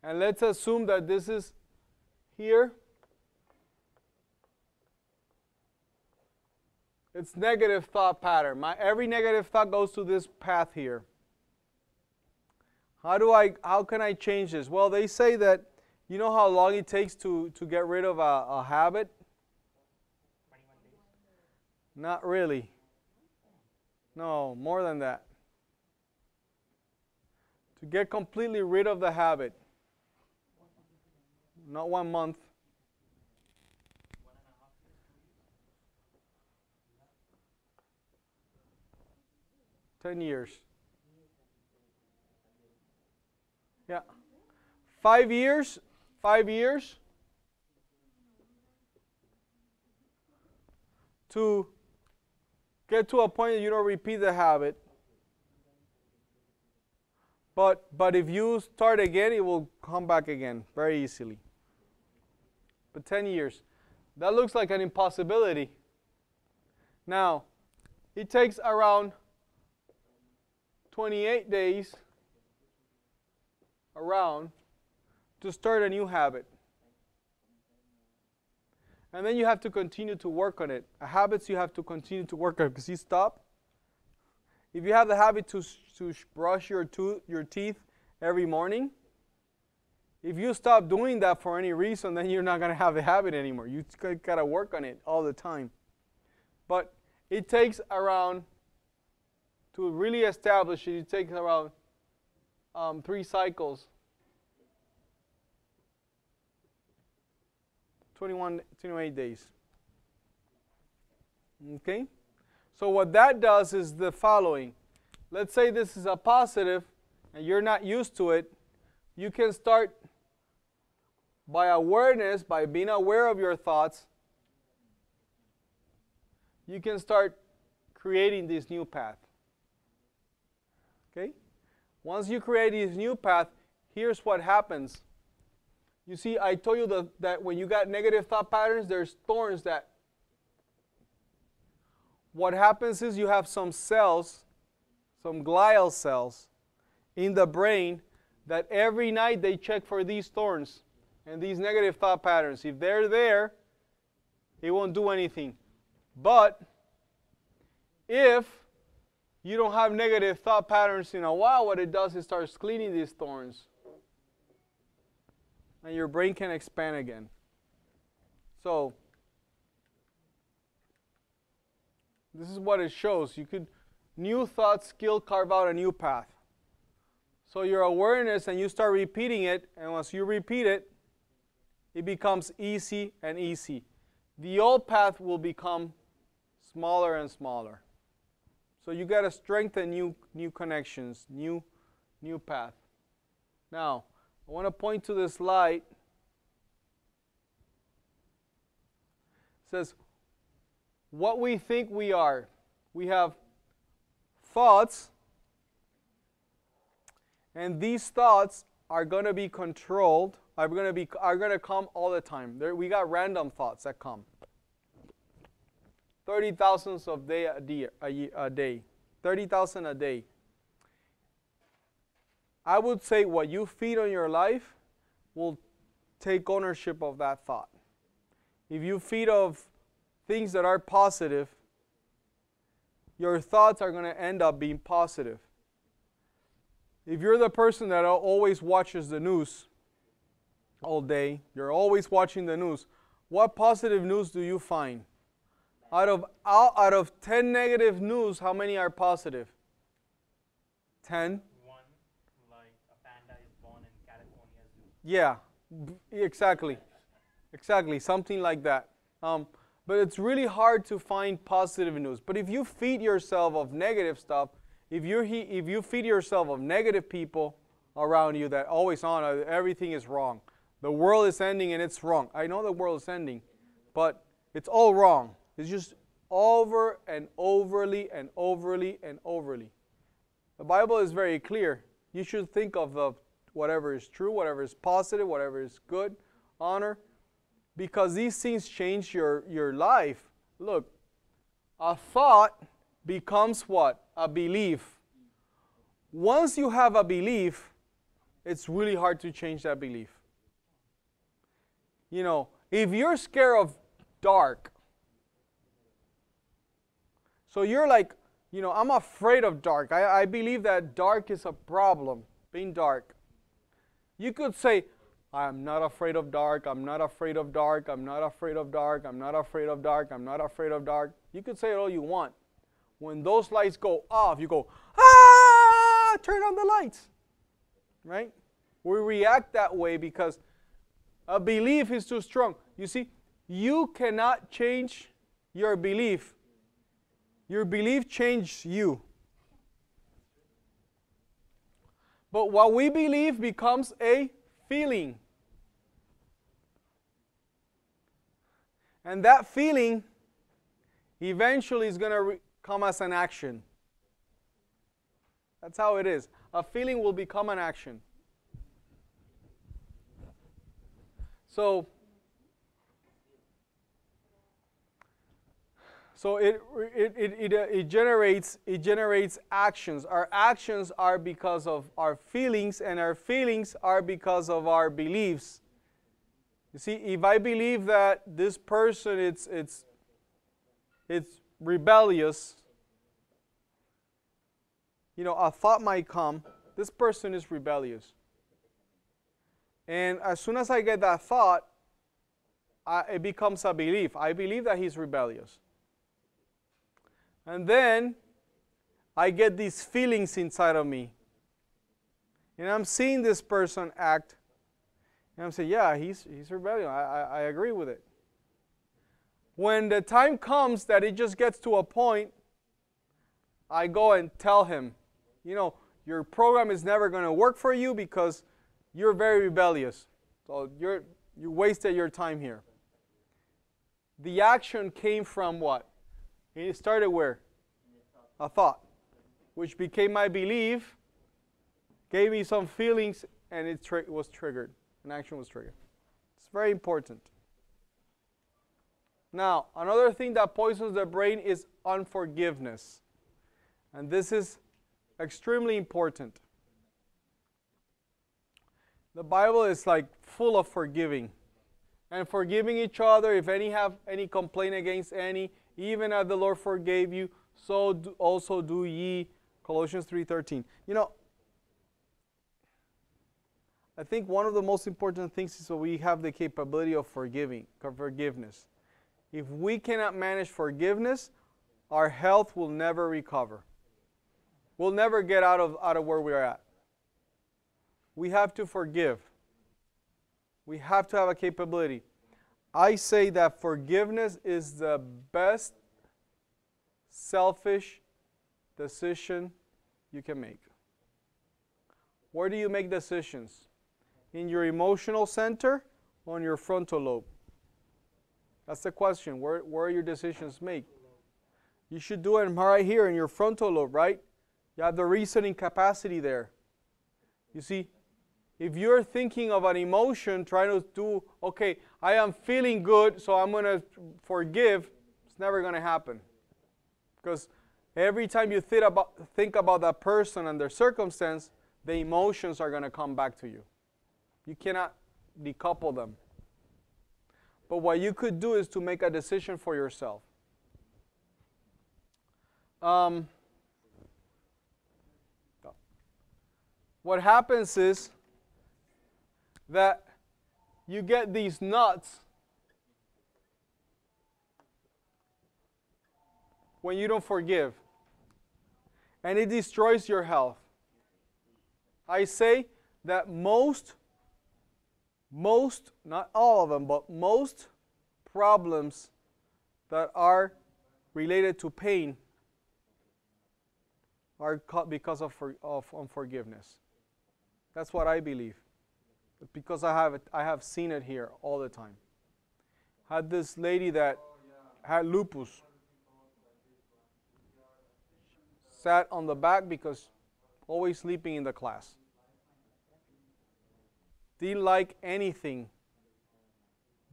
And let's assume that this is here. It's negative thought pattern. Every negative thought goes to this path here. How can I change this? Well, they say that, you know how long it takes to get rid of a habit? 21 days. Not really. No, more than that. To get completely rid of the habit. Not 1 month. 10 years. Yeah. 5 years. 5 years. To get to a point that you don't repeat the habit. But if you start again, it will come back again very easily. But 10 years. That looks like an impossibility. Now, it takes around 28 days to start a new habit. And then you have to continue to work on it. Habits you have to continue to work on, because you stop. If you have the habit to brush your teeth every morning, if you stop doing that for any reason, then you're not going to have the habit anymore. You got to work on it all the time. But it takes around, to really establish it, it takes around 3 cycles. 28 days. Okay? So what that does is the following. Let's say this is a positive and you're not used to it. You can start by awareness, by being aware of your thoughts. You can start creating this new path. Okay? Once you create this new path, here's what happens. You see, I told you that when you got negative thought patterns, there's thorns that. What happens is you have some cells, some glial cells in the brain that every night they check for these thorns and these negative thought patterns. If they're there, it won't do anything. But if you don't have negative thought patterns in a while, what it does is starts cleaning these thorns. And your brain can expand again. So, this is what it shows. New thoughts skill carve out a new path. So your awareness, and you start repeating it, and once you repeat it, it becomes easy and easy. The old path will become smaller and smaller. So you got to strengthen new connections, new path. Now, I want to point to this light. It says, what we think we are. We have thoughts, and these thoughts are going to be controlled, are going to come all the time. We got random thoughts that come. 30,000 a day. 30,000 a day. I would say what you feed on your life will take ownership of that thought. If you feed of things that are positive, your thoughts are going to end up being positive. If you're the person that always watches the news all day, you're always watching the news, what positive news do you find? Out of 10 negative news, how many are positive? 10? One, like a panda is born in California Zoo. Yeah, exactly. Exactly, something like that. But it's really hard to find positive news. But if you feed yourself of negative stuff, if you feed yourself of negative people around you that always on, everything is wrong. The world is ending and it's wrong. I know the world is ending, but it's all wrong. It's just over and overly and overly and overly. The Bible is very clear. You should think of whatever is true, whatever is positive, whatever is good, honor, because these things change your life. Look, a thought becomes what? A belief. Once you have a belief, it's really hard to change that belief. You know, if you're scared of dark, so you're like, you know, I'm afraid of dark. I believe that dark is a problem, being dark. You could say, I'm not afraid of dark, I'm not afraid of dark, I'm not afraid of dark, I'm not afraid of dark, I'm not afraid of dark. You could say it all you want. When those lights go off, you go, ah, turn on the lights. Right? We react that way because a belief is too strong. You see, you cannot change your belief. Your belief changes you. But what we believe becomes a feeling. And that feeling eventually is going to come as an action. That's how it is. A feeling will become an action. So it generates actions. Our actions are because of our feelings, and our feelings are because of our beliefs. You see, if I believe that this person it's rebellious, you know, a thought might come, this person is rebellious. And as soon as I get that thought, it becomes a belief. I believe that he's rebellious. And then I get these feelings inside of me. And I'm seeing this person act. And I'm saying, yeah, he's rebellious. I agree with it. When the time comes that it just gets to a point, I go and tell him, you know, your program is never going to work for you because you're very rebellious. So you wasted your time here. The action came from what? It started where? A thought, which became my belief, gave me some feelings, and it was triggered. An action was triggered. It's very important. Now, another thing that poisons the brain is unforgiveness. And this is extremely important. The Bible is like full of forgiving. And forgiving each other, if any have any complaint against any, even as the Lord forgave you, so also do ye. Colossians 3:13. You know, I think one of the most important things is that we have the capability of forgiveness. If we cannot manage forgiveness, our health will never recover. We'll never get out of where we are at. We have to forgive. We have to have a capability. I say that forgiveness is the best selfish decision you can make. Where do you make decisions? In your emotional center or in your frontal lobe? That's the question. Where are your decisions made? You should do it right here in your frontal lobe, right? You have the reasoning capacity there. You see, if you're thinking of an emotion, trying to do, okay, I am feeling good, so I'm going to forgive, it's never going to happen. Because every time you think about that person and their circumstance, the emotions are going to come back to you. You cannot decouple them. But what you could do is to make a decision for yourself. What happens is that you get these nuts when you don't forgive. And it destroys your health. I say that most, not all of them, but most problems that are related to pain are because of unforgiveness. That's what I believe. Because I have seen it here all the time. Had this lady that had lupus. sat on the back because always sleeping in the class. Didn't like anything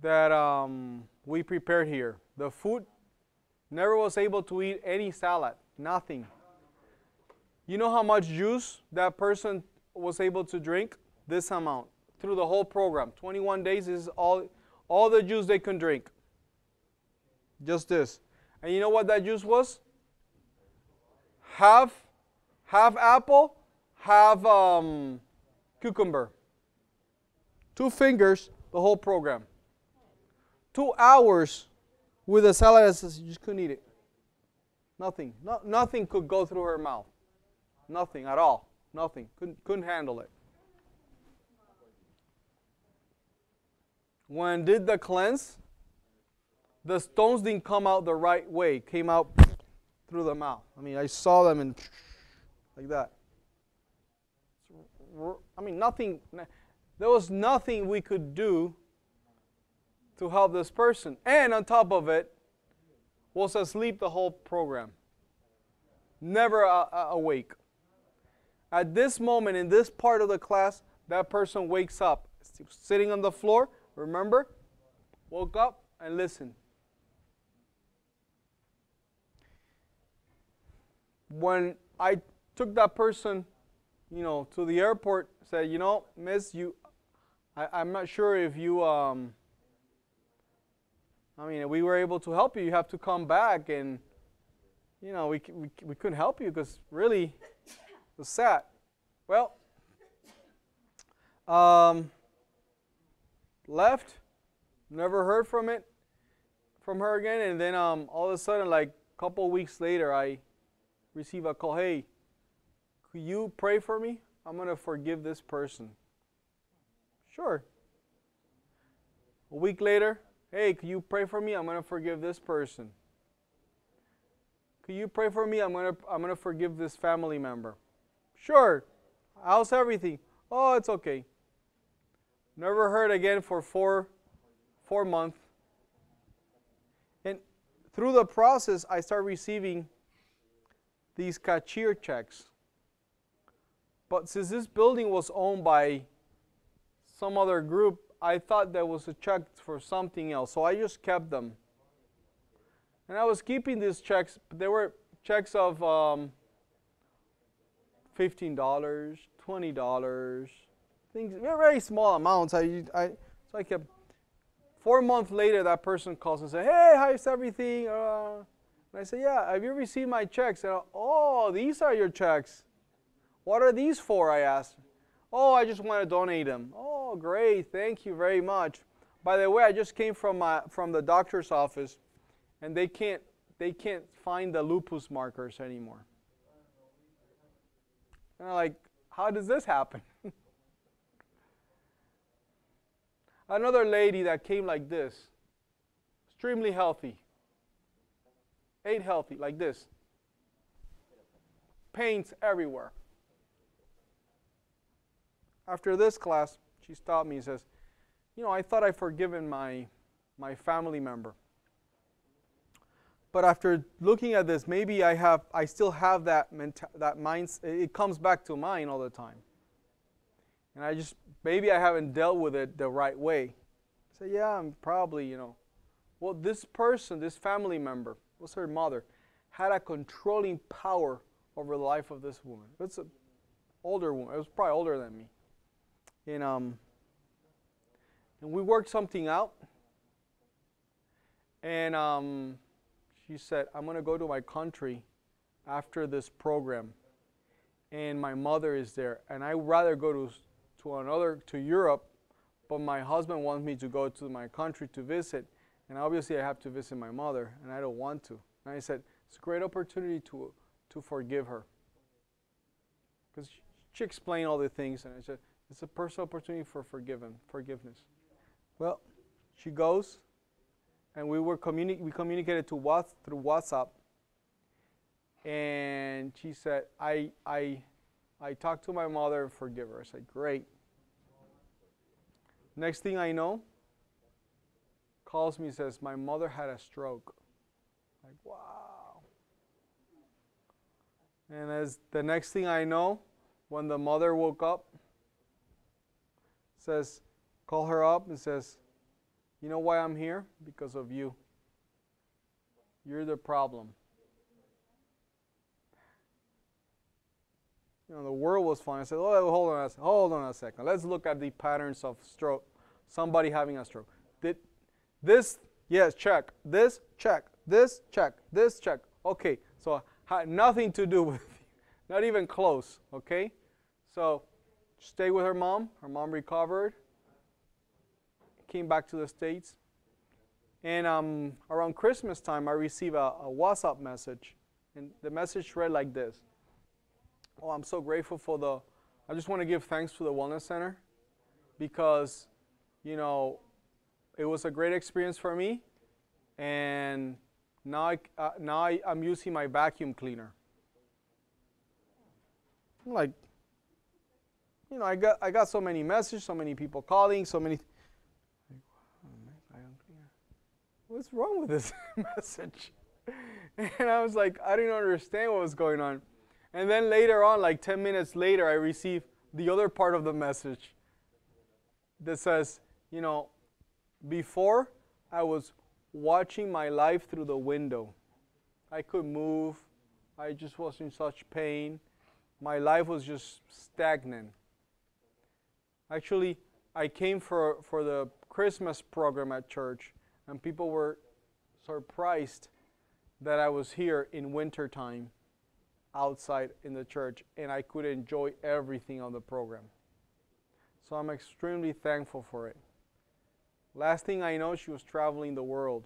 that we prepared here. The food, never was able to eat any salad, nothing. You know how much juice that person was able to drink? This amount through the whole program. 21 days is all the juice they can drink. Just this. And you know what that juice was? Half apple, half cucumber. 2 fingers, the whole program. 2 hours with a salad that says you just couldn't eat it. Nothing. Nothing could go through her mouth. Nothing at all. Nothing. Couldn't handle it. When did the cleanse, the stones didn't come out the right way. Came out through the mouth. I mean, I saw them and like that. I mean, nothing. There was nothing we could do to help this person. And on top of it, was asleep the whole program. Never awake. At this moment, in this part of the class, that person wakes up. Sitting on the floor, remember? Woke up and listened. When I took that person, to the airport, said, miss, I'm not sure if you, we were able to help you. You have to come back, and, we couldn't help you because really it was sad. Well, left, never heard from her again, and then all of a sudden, like a couple of weeks later, I receive a call. Hey, could you pray for me? I'm going to forgive this person. Sure. A week later, hey, could you pray for me? I'm going to forgive this person. Could you pray for me? I'm going to forgive this family member. Sure. How's everything? Oh, it's okay. Never heard again for four months. And through the process, I started receiving these cashier checks. But since this building was owned by some other group, I thought there was a check for something else. So I just kept them. And I was keeping these checks, but they were checks of $15, $20, things, very small amounts. So I kept. 4 months later, that person calls and says, hey, how's everything? And I said, yeah, have you received my checks? And oh, these are your checks. What are these for? I asked. Oh, I just want to donate them. Oh, great. Thank you very much. By the way, I just came from the doctor's office, and they can't find the lupus markers anymore. And I'm like, how does this happen? Another lady that came like this, extremely healthy, ate healthy, like this. Pains everywhere. After this class, she stopped me and says, I thought I'd forgiven my family member. But after looking at this, maybe I still have that mind. It comes back to mind all the time. And maybe I haven't dealt with it the right way. I say, yeah, I'm probably, Well, this person, this family member, was her mother, had a controlling power over the life of this woman. It's an older woman. It was probably older than me. And we worked something out. And she said, I'm going to go to my country after this program. And my mother is there. And I'd rather go to Europe, but my husband wants me to go to my country to visit. And obviously I have to visit my mother, and I don't want to. And I said, it's a great opportunity to forgive her. Because she explained all the things, and I said, it's a personal opportunity for forgiveness. Well, she goes, and we communicated through WhatsApp. And she said, I talked to my mother and forgive her. I said, great. Next thing I know, calls me and says, my mother had a stroke. Like, wow. And as the next thing I know, when the mother woke up, says, call her up and says, you know why I'm here? Because of you. You're the problem. You know, the world was fine. I said, oh, hold on a second. Let's look at the patterns of stroke. Somebody having a stroke. Did this, yes, check. This, check. This, check. This, check. Okay, so had nothing to do with you. Not even close, okay? So stay with her mom. Her mom recovered. Came back to the States. And around Christmas time, I received a WhatsApp message. And the message read like this. Oh, I'm so grateful for I just want to give thanks to the Wellness Center because, you know, it was a great experience for me. And now I'm using my vacuum cleaner. I'm like, you know, I got so many messages, so many people calling, so many. What's wrong with this message? And I was like, I didn't understand what was going on. And then later on, like 10 minutes later, I received the other part of the message that says, you know, before I was watching my life through the window. I couldn't move. I just was in such pain. My life was just stagnant. Actually, I came for the Christmas program at church, and people were surprised that I was here in wintertime outside in the church, and I could enjoy everything on the program. So I'm extremely thankful for it. Last thing I know, she was traveling the world.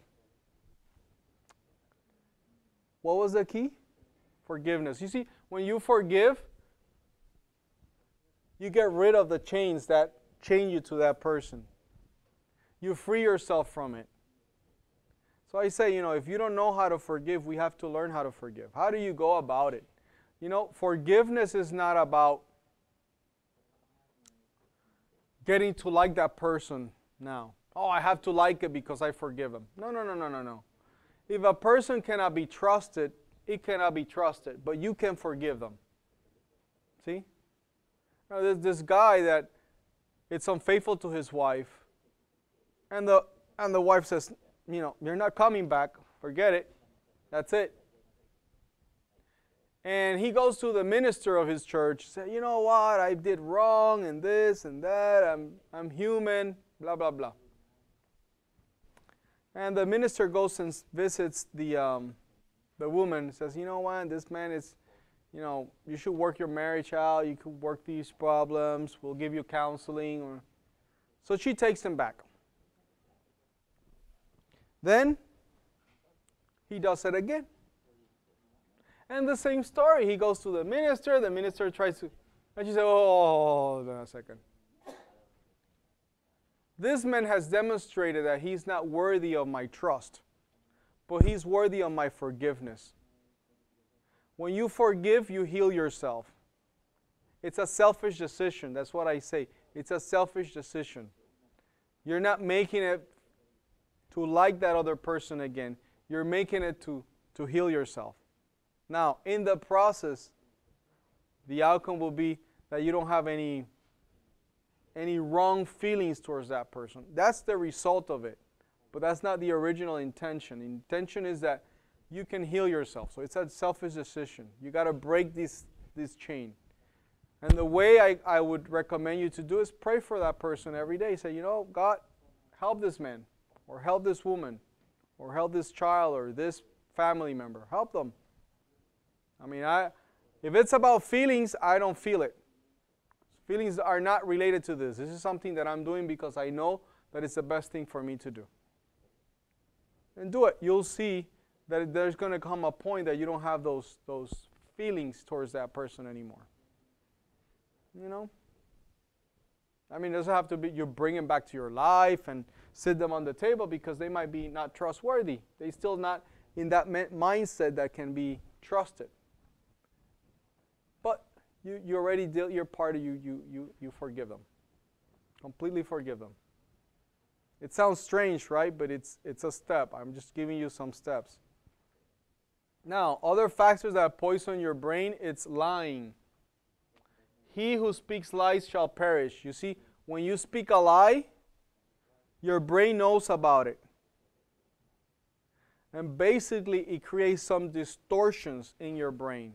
What was the key? Forgiveness. You see, when you forgive, you get rid of the chains that chain you to that person. You free yourself from it. So I say, you know, if you don't know how to forgive, we have to learn how to forgive. How do you go about it? You know, forgiveness is not about getting to like that person now. Oh, I have to like it because I forgive him. No. If a person cannot be trusted, it cannot be trusted, but you can forgive them. See? Now, there's this guy that it's unfaithful to his wife, and the wife says, you know, you're not coming back. Forget it. That's it. And he goes to the minister of his church, say, you know what, I did wrong and this and that. I'm human, blah, blah, blah. And the minister goes and visits the woman, says, you know what, this man is, you know, you should work your marriage out. You could work these problems. We'll give you counseling. So she takes him back. Then he does it again. And the same story. He goes to the minister tries to, and she says, oh, hold on a second. This man has demonstrated that he's not worthy of my trust, but he's worthy of my forgiveness. When you forgive, you heal yourself. It's a selfish decision. That's what I say. It's a selfish decision. You're not making it to like that other person again. You're making it to heal yourself. Now, in the process, the outcome will be that you don't have any wrong feelings towards that person. That's the result of it. But that's not the original intention. The intention is that you can heal yourself. So it's a selfish decision. You got to break this chain. And the way I would recommend you to do is pray for that person every day. Say, you know, God, help this man, or help this woman, or help this child, or this family member. Help them. I mean, if it's about feelings, I don't feel it. Feelings are not related to this. This is something that I'm doing because I know that it's the best thing for me to do. And do it. You'll see that there's going to come a point that you don't have those feelings towards that person anymore. You know? I mean, it doesn't have to be you bring them back to your life and sit them on the table because they might be not trustworthy. They're still not in that mindset that can be trusted. But you already did your part. You forgive them. Completely forgive them. It sounds strange, right? But it's a step. I'm just giving you some steps. Now, other factors that poison your brain, it's lying. He who speaks lies shall perish. You see, when you speak a lie, your brain knows about it. And basically, it creates some distortions in your brain.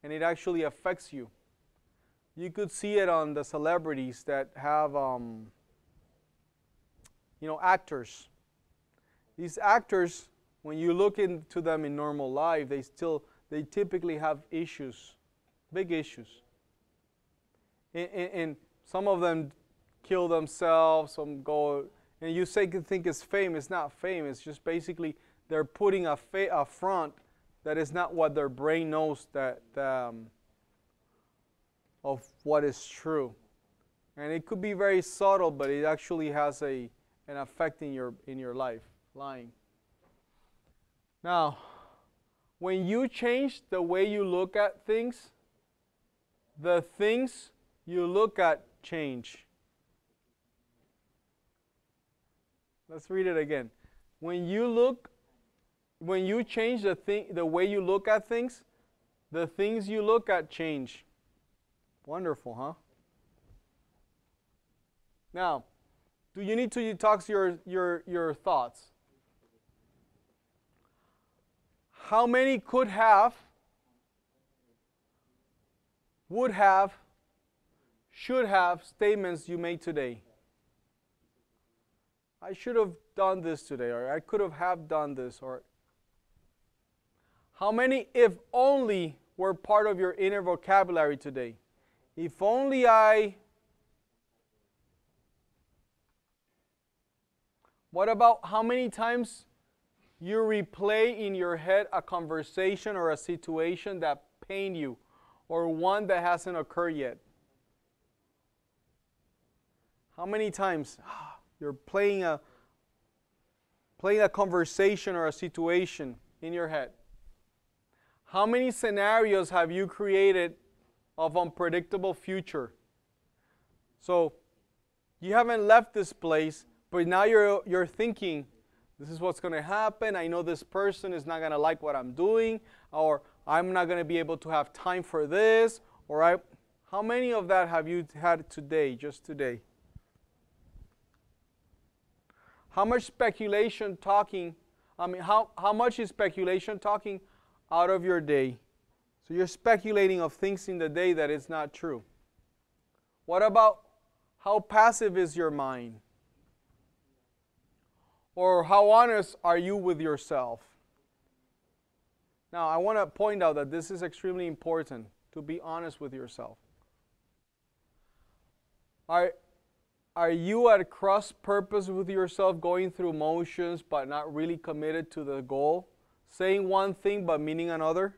And it actually affects you. You could see it on the celebrities that have, actors. These actors, when you look into them in normal life, they typically have issues, big issues. And some of them kill themselves, some go, and you think it's fame. It's not fame. It's just basically they're putting a front that is not what their brain knows of what is true. And it could be very subtle, but it actually has an effect in your life, lying. Now, when you change the way you look at things, the things you look at change. Let's read it again. When you change the way you look at things, the things you look at change. Wonderful, huh? Now, do you need to detox your thoughts? How many could have, would have, should have statements you made today? I should have done this today, or I could have done this, or how many if only were part of your inner vocabulary today? If only I. What about how many times you replay in your head a conversation or a situation that pained you, or one that hasn't occurred yet? How many times you're playing a conversation or a situation in your head? How many scenarios have you created of unpredictable future? So you haven't left this place, but now you're thinking, this is what's going to happen. I know this person is not going to like what I'm doing, or I'm not going to be able to have time for this, or how many of that have you had today, just today? How much speculation talking, how much is speculation talking out of your day? So you're speculating of things in the day that is not true. What about how passive is your mind? Or how honest are you with yourself? Now, I want to point out that this is extremely important, to be honest with yourself. Are you at cross purpose with yourself, going through motions but not really committed to the goal? Saying one thing but meaning another?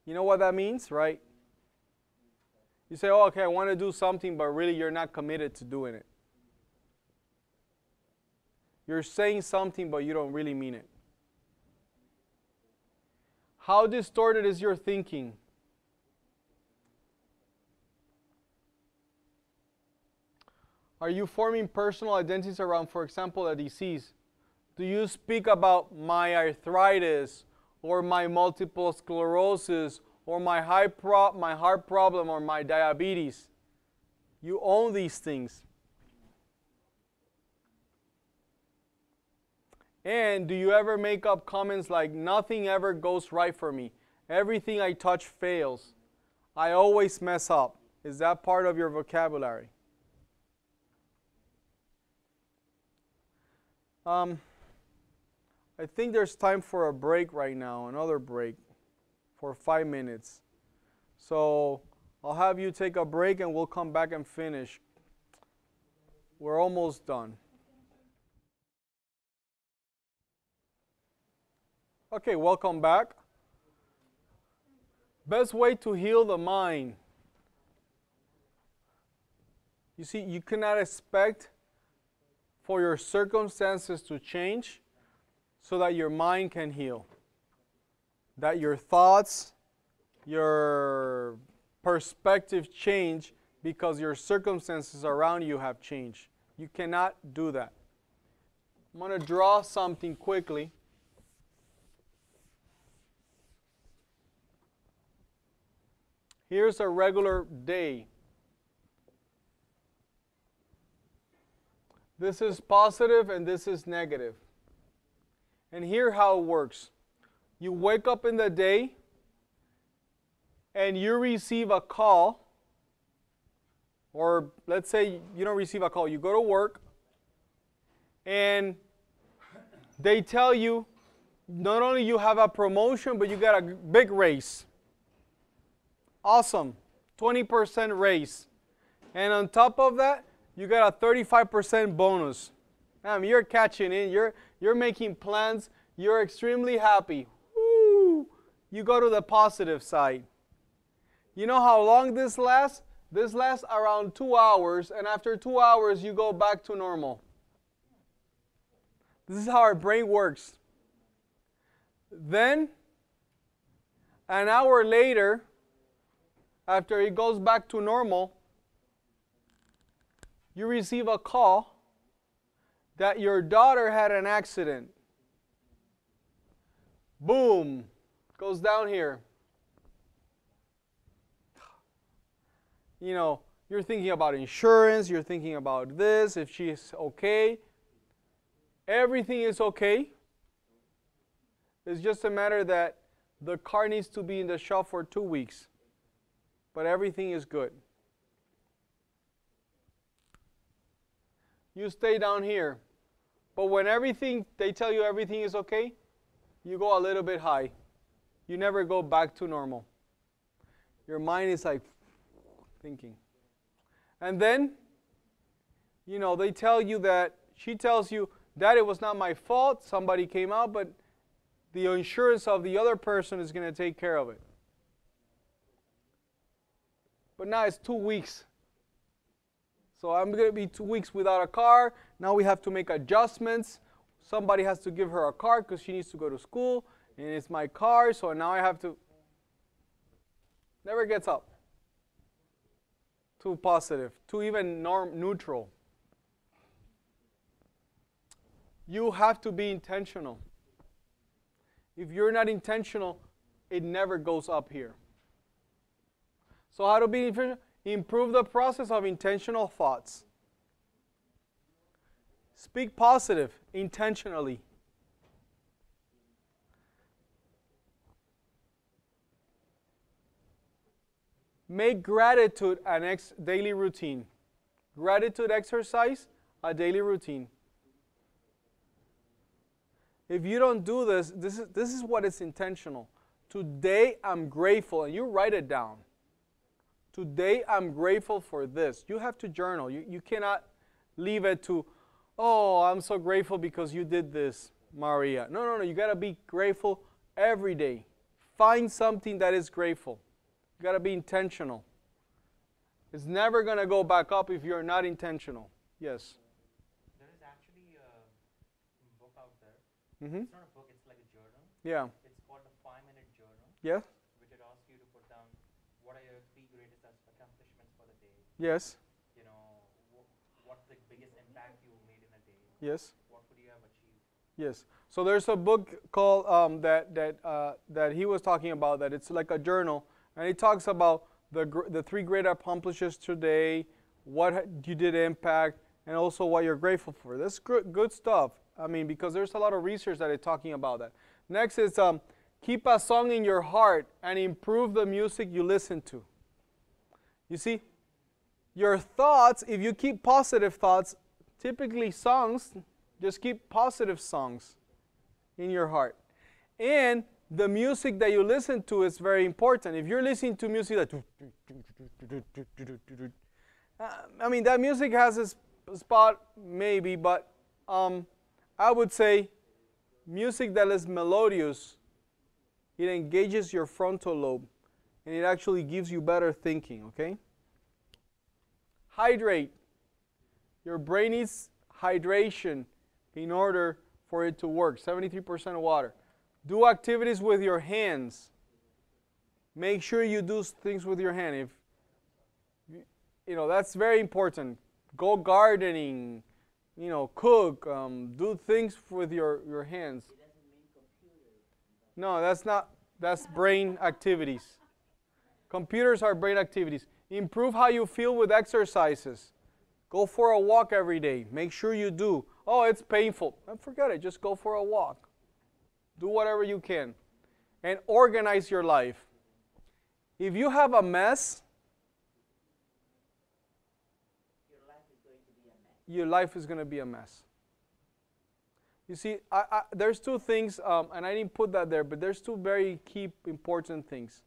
You know what that means, right? You say, oh, okay, I want to do something, but really you're not committed to doing it. You're saying something, but you don't really mean it. How distorted is your thinking? Are you forming personal identities around, for example, a disease? Do you speak about my arthritis, or my multiple sclerosis, or my heart problem, or my diabetes? You own these things. And do you ever make up comments like, nothing ever goes right for me, everything I touch fails, I always mess up? Is that part of your vocabulary? I think there's time for a break right now, another break for 5 minutes. So I'll have you take a break and we'll come back and finish. We're almost done. Okay, welcome back. Best way to heal the mind. You see, you cannot expect for your circumstances to change so that your mind can heal. That your thoughts, your perspective change because your circumstances around you have changed. You cannot do that. I'm going to draw something quickly. Here's a regular day. This is positive and this is negative. And here's how it works. You wake up in the day and you receive a call, or let's say you don't receive a call, you go to work and they tell you not only you have a promotion, but you got a big raise. Awesome, 20% raise. And on top of that, you got a 35% bonus. You're catching in, you're making plans, you're extremely happy. Woo! You go to the positive side. You know how long this lasts? This lasts around 2 hours, and after 2 hours, you go back to normal. This is how our brain works. Then, an hour later, after it goes back to normal, you receive a call that your daughter had an accident. Boom, goes down here. You know, you're thinking about insurance, you're thinking about this, if she's okay. Everything is okay. It's just a matter that the car needs to be in the shop for 2 weeks. But everything is good. You stay down here. But when they tell you everything is okay, you go a little bit high. You never go back to normal. Your mind is like thinking. And then, you know, they tell you that, she tells you, that it was not my fault, somebody came out, but the insurance of the other person is going to take care of it. But now it's 2 weeks. So I'm going to be 2 weeks without a car. Now we have to make adjustments. Somebody has to give her a car because she needs to go to school. And it's my car, so now I have to. Never gets up. Too positive, too even neutral. You have to be intentional. If you're not intentional, it never goes up here. So how to be intentional? Improve the process of intentional thoughts. Speak positive intentionally. Make gratitude an daily routine. Gratitude exercise, a daily routine. If you don't do this, this is what is intentional. Today I'm grateful, and you write it down. Today I'm grateful for this. You have to journal. You cannot leave it to, oh, I'm so grateful because you did this, Maria. No. You got to be grateful every day. Find something that is grateful. You got to be intentional. It's never going to go back up if you're not intentional. Yes? There is actually a book out there. Mm-hmm. It's not a book, it's like a journal. Yeah. It's called the 5-minute journal. Yeah? Which it asks you to put down what are your 3 greatest accomplishments for the day. Yes. You know, what's the biggest impact you made in a day. Yes. What would you have achieved? Yes. So there's a book called that he was talking about, that it's like a journal, and it talks about the 3 great accomplishments today, what you did impact, and also what you're grateful for. That's good stuff. I mean, because there's a lot of research that is talking about that. Next is keep a song in your heart and improve the music you listen to. You see, your thoughts, if you keep positive thoughts, typically songs, just keep positive songs in your heart. And the music that you listen to is very important. If you're listening to music that, I mean, that music has its spot maybe, but I would say music that is melodious, it engages your frontal lobe, and it actually gives you better thinking, okay? Hydrate. Your brain needs hydration in order for it to work. 73% of water. Do activities with your hands. Make sure you do things with your hand. If you know, that's very important. Go gardening, cook, do things with your hands. No, that's brain activities. Computers are brain activities. Improve how you feel with exercises. Go for a walk every day. Make sure you do. Oh, it's painful. Forget it. Just go for a walk. Do whatever you can. And organize your life. If you have a mess, your life is going to be a mess. You see, there's two things, and I didn't put that there, but there's two very key important things.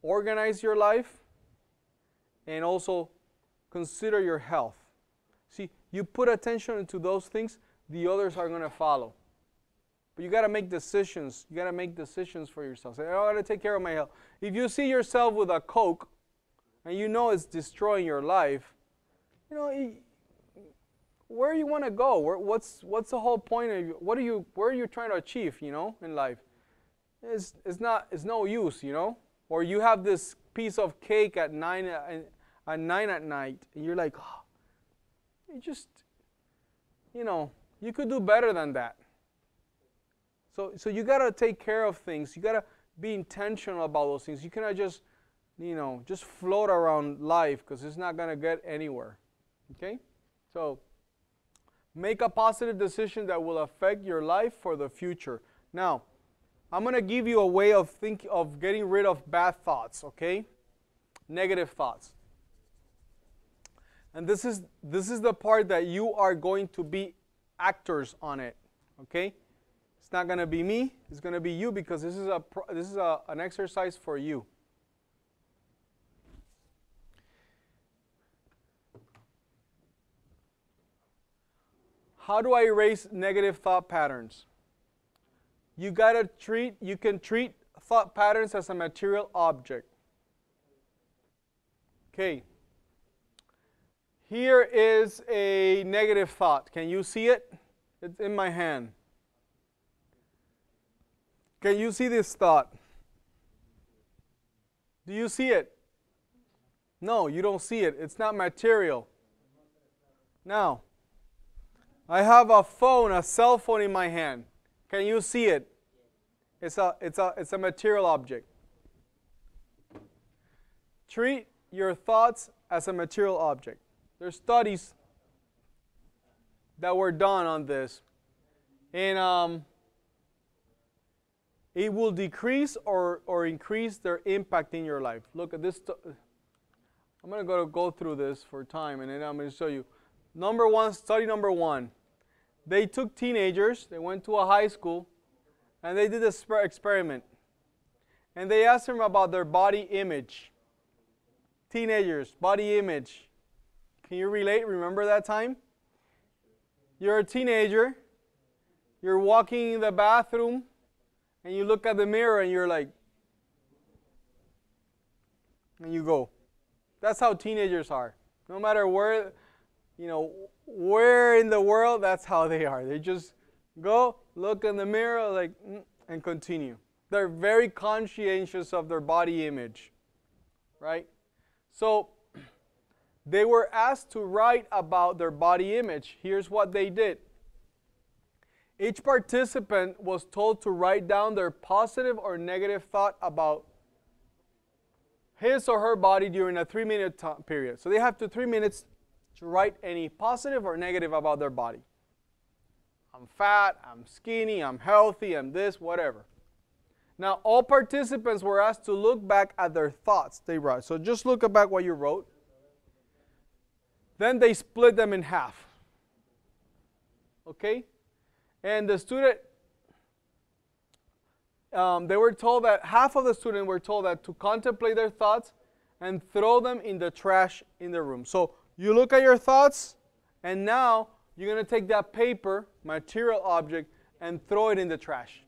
Organize your life, and also consider your health. See, you put attention into those things, the others are going to follow. But you got to make decisions. You got to make decisions for yourself. Say, oh, I got to take care of my health. If you see yourself with a Coke, and you know it's destroying your life, where you want to go? What's the whole point of you? Where are you trying to achieve? In life, it's no use. Or you have this piece of cake at 9 at night, and you're like, oh, you could do better than that. So you gotta take care of things. You gotta be intentional about those things. You cannot just float around life, because it's not gonna get anywhere. Okay? So make a positive decision that will affect your life for the future. Now, I'm going to give you a way of getting rid of bad thoughts, okay? Negative thoughts. And this is the part that you are going to be actors on it, okay? It's not going to be me, it's going to be you, because this is an exercise for you. How do I erase negative thought patterns? You can treat thought patterns as a material object. Okay. Here is a negative thought. Can you see it? It's in my hand. Can you see this thought? Do you see it? No, you don't see it. It's not material. Now, I have a cell phone in my hand. Can you see it? It's a material object. Treat your thoughts as a material object. There's studies that were done on this, and it will decrease or increase their impact in your life. Look at this. I'm going to go through this for time, and then I'm going to show you. Study number one. They took teenagers, they went to a high school, and they did this experiment. And they asked them about their body image. Teenagers, body image. Can you relate? Remember that time? You're a teenager, you're walking in the bathroom, and you look at the mirror and you're like, and you go. That's how teenagers are. No matter where in the world, that's how they are. They just go, look in the mirror, like, and continue. They're very conscientious of their body image, right? So they were asked to write about their body image. Here's what they did. Each participant was told to write down their positive or negative thought about his or her body during a 3-minute period. So they have 3 minutes to write any positive or negative about their body. I'm fat, I'm skinny, I'm healthy, I'm this, whatever. Now, all participants were asked to look back at their thoughts they wrote. So just look back what you wrote. Then they split them in half. Okay? And the student, they were told that half of the students were told that to contemplate their thoughts and throw them in the trash in the room. So you look at your thoughts, and now you're going to take that paper, material object, and throw it in the trash.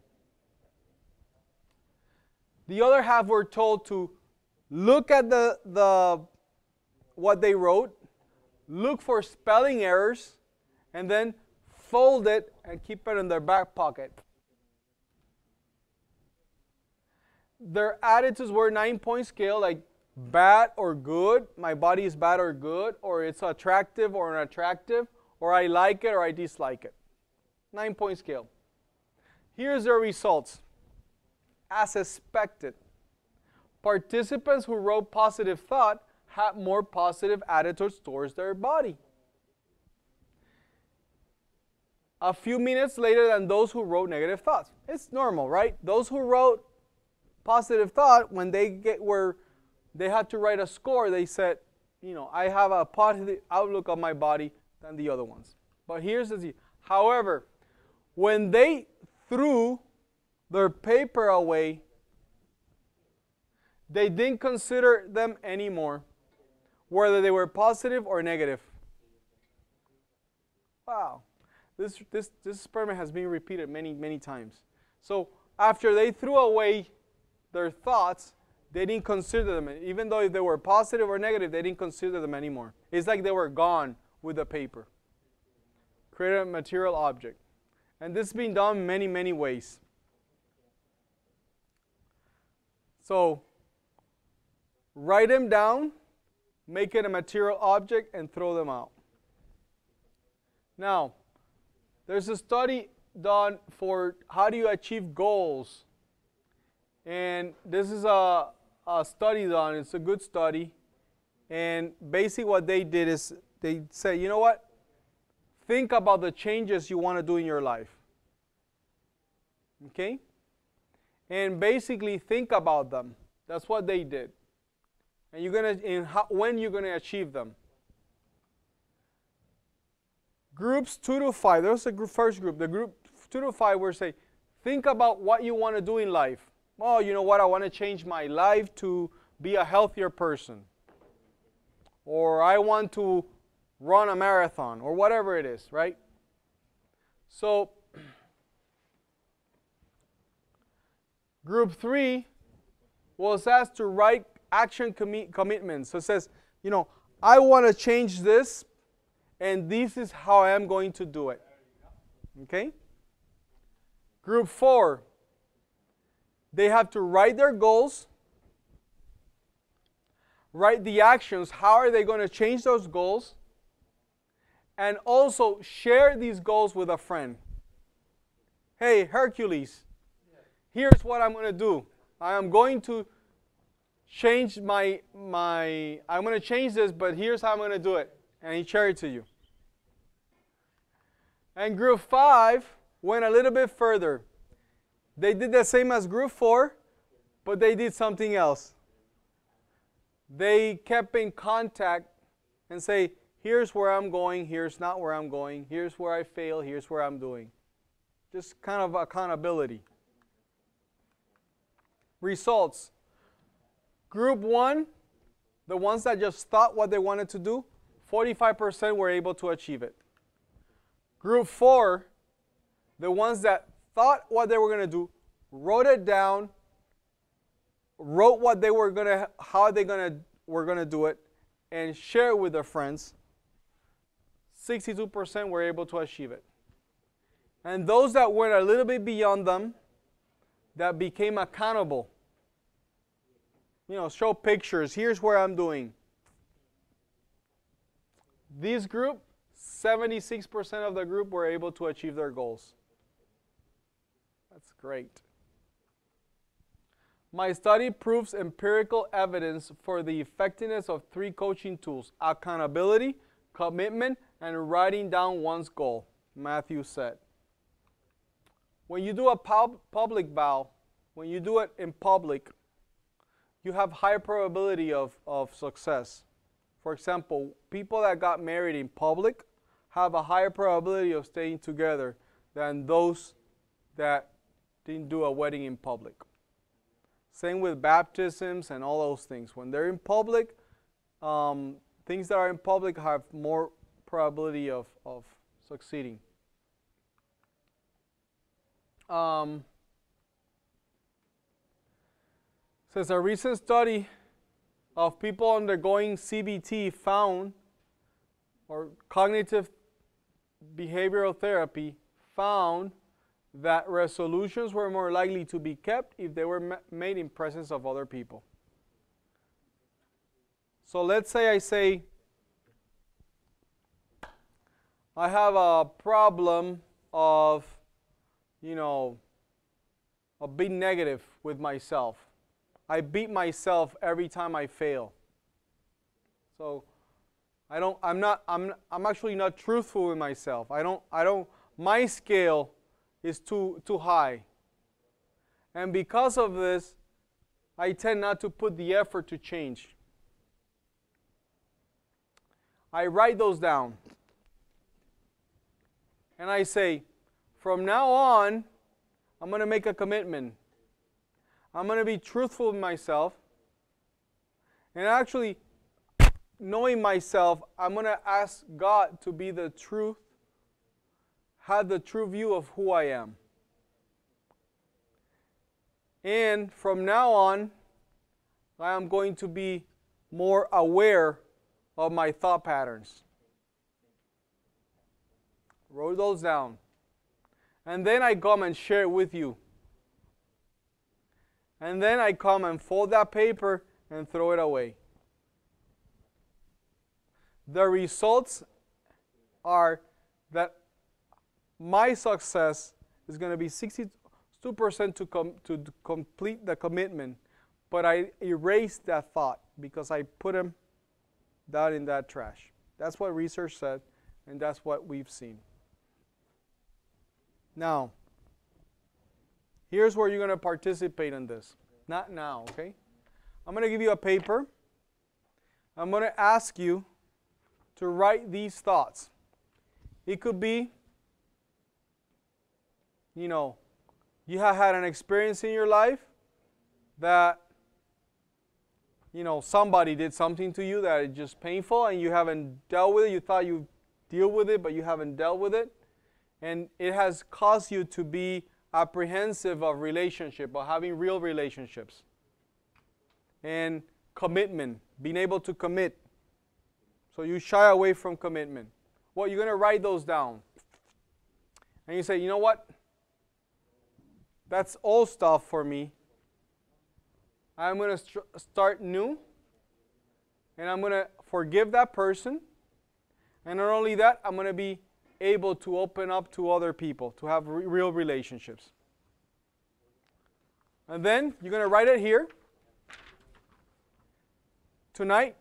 The other half were told to look at what they wrote, look for spelling errors, and then fold it and keep it in their back pocket. Their attitudes were 9-point scale, like bad or good, my body is bad or good, or it's attractive or unattractive, or I like it, or I dislike it. 9-point scale. Here's the results. As expected, participants who wrote positive thought had more positive attitudes towards their body a few minutes later than those who wrote negative thoughts. It's normal, right? Those who wrote positive thought, when they get where they had to write a score, they said, I have a positive outlook on my body than the other ones. But here's the thing. However, when they threw their paper away, they didn't consider them anymore, whether they were positive or negative. Wow. This experiment has been repeated many, many times. So after they threw away their thoughts, they didn't consider them. Even though if they were positive or negative, they didn't consider them anymore. It's like they were gone with the paper. Create a material object. And this has been done many, many ways. So write them down, make it a material object, and throw them out. Now, there's a study done for how do you achieve goals. And this is a study done. It's a good study. And basically what they did is they say, you know what? Think about the changes you want to do in your life. Okay? And basically think about them. That's what they did. And when you're going to achieve them. Groups 2 to 5, there's the first group. The group 2 to 5 were say, think about what you want to do in life. Oh, you know what? I want to change my life to be a healthier person. Or I want to run a marathon, or whatever it is, right? So, group 3 was asked to write action commitments. So it says, I want to change this, and this is how I am going to do it. Okay? Group 4, they have to write their goals, write the actions, how are they going to change those goals, and also share these goals with a friend. Hey, Hercules, here's what I'm going to do. I am going to change I'm going to change this, but here's how I'm going to do it. And he shared it to you. And group 5 went a little bit further. They did the same as group 4, but they did something else. They kept in contact and say, here's where I'm going, here's not where I'm going, here's where I fail, here's where I'm doing. Just kind of accountability. Results. Group 1, the ones that just thought what they wanted to do, 45% were able to achieve it. Group 4, the ones that thought what they were going to do, wrote it down, wrote what they were going to, how they were going to do it, and share it with their friends, 62% were able to achieve it. And those that went a little bit beyond them, that became accountable, show pictures, here's where I'm doing. This group, 76% of the group were able to achieve their goals. That's great. My study proves empirical evidence for the effectiveness of 3 coaching tools: accountability, commitment, and writing down one's goal, Matthew said. When you do a public vow, when you do it in public, you have high probability of success. For example, people that got married in public have a higher probability of staying together than those that didn't do a wedding in public. Same with baptisms and all those things. When they're in public, things that are in public have more probability of succeeding. Says a recent study of people undergoing CBT found, or cognitive behavioral therapy, found that resolutions were more likely to be kept if they were made in presence of other people. So let's say I say, I have a problem of, of being negative with myself. I beat myself every time I fail. So I'm actually not truthful with myself. My scale is too high. And because of this, I tend not to put the effort to change. I write those down. And I say, from now on, I'm going to make a commitment. I'm going to be truthful with myself. And actually, knowing myself, I'm going to ask God to be the truth, have the true view of who I am. And from now on, I am going to be more aware of my thought patterns. Wrote those down. And then I come and share it with you. And then I come and fold that paper and throw it away. The results are that my success is going to be 62% to complete the commitment, but I erased that thought because I put them down in that trash. That's what research said, and that's what we've seen. Now, here's where you're going to participate in this. Not now, okay? I'm going to give you a paper. I'm going to ask you to write these thoughts. It could be, you have had an experience in your life that, somebody did something to you that is just painful and you haven't dealt with it. You thought you deal with it, but you haven't dealt with it. And it has caused you to be apprehensive of relationship, of having real relationships. And commitment, being able to commit. So you shy away from commitment. Well, you're going to write those down. And you say, you know what? That's old stuff for me. I'm going to start new. And I'm going to forgive that person. And not only that, I'm going to be able to open up to other people, to have real relationships. And then you're going to write it here. Tonight,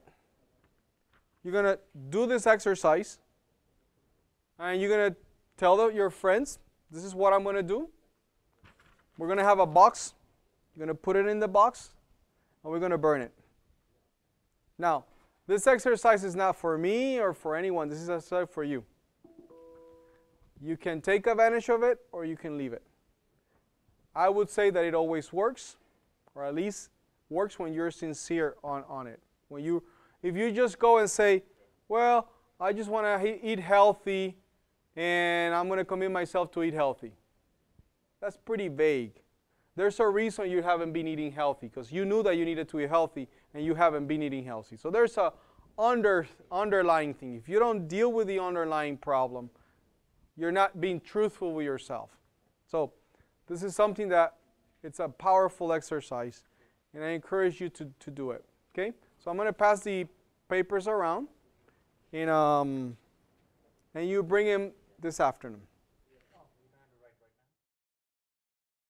you're going to do this exercise. And you're going to tell your friends, this is what I'm going to do. We're going to have a box. You're going to put it in the box. And we're going to burn it. Now, this exercise is not for me or for anyone. This is an exercise for you. You can take advantage of it or you can leave it. I would say that it always works, or at least works when you're sincere on it. If you just go and say, well, I just want to eat healthy and I'm going to commit myself to eat healthy. That's pretty vague. There's a reason you haven't been eating healthy, because you knew that you needed to eat healthy and you haven't been eating healthy. So there's a underlying thing. If you don't deal with the underlying problem, you're not being truthful with yourself. So this is something that it's a powerful exercise, and I encourage you to do it. Okay? So I'm going to pass the papers around, and you bring them this afternoon.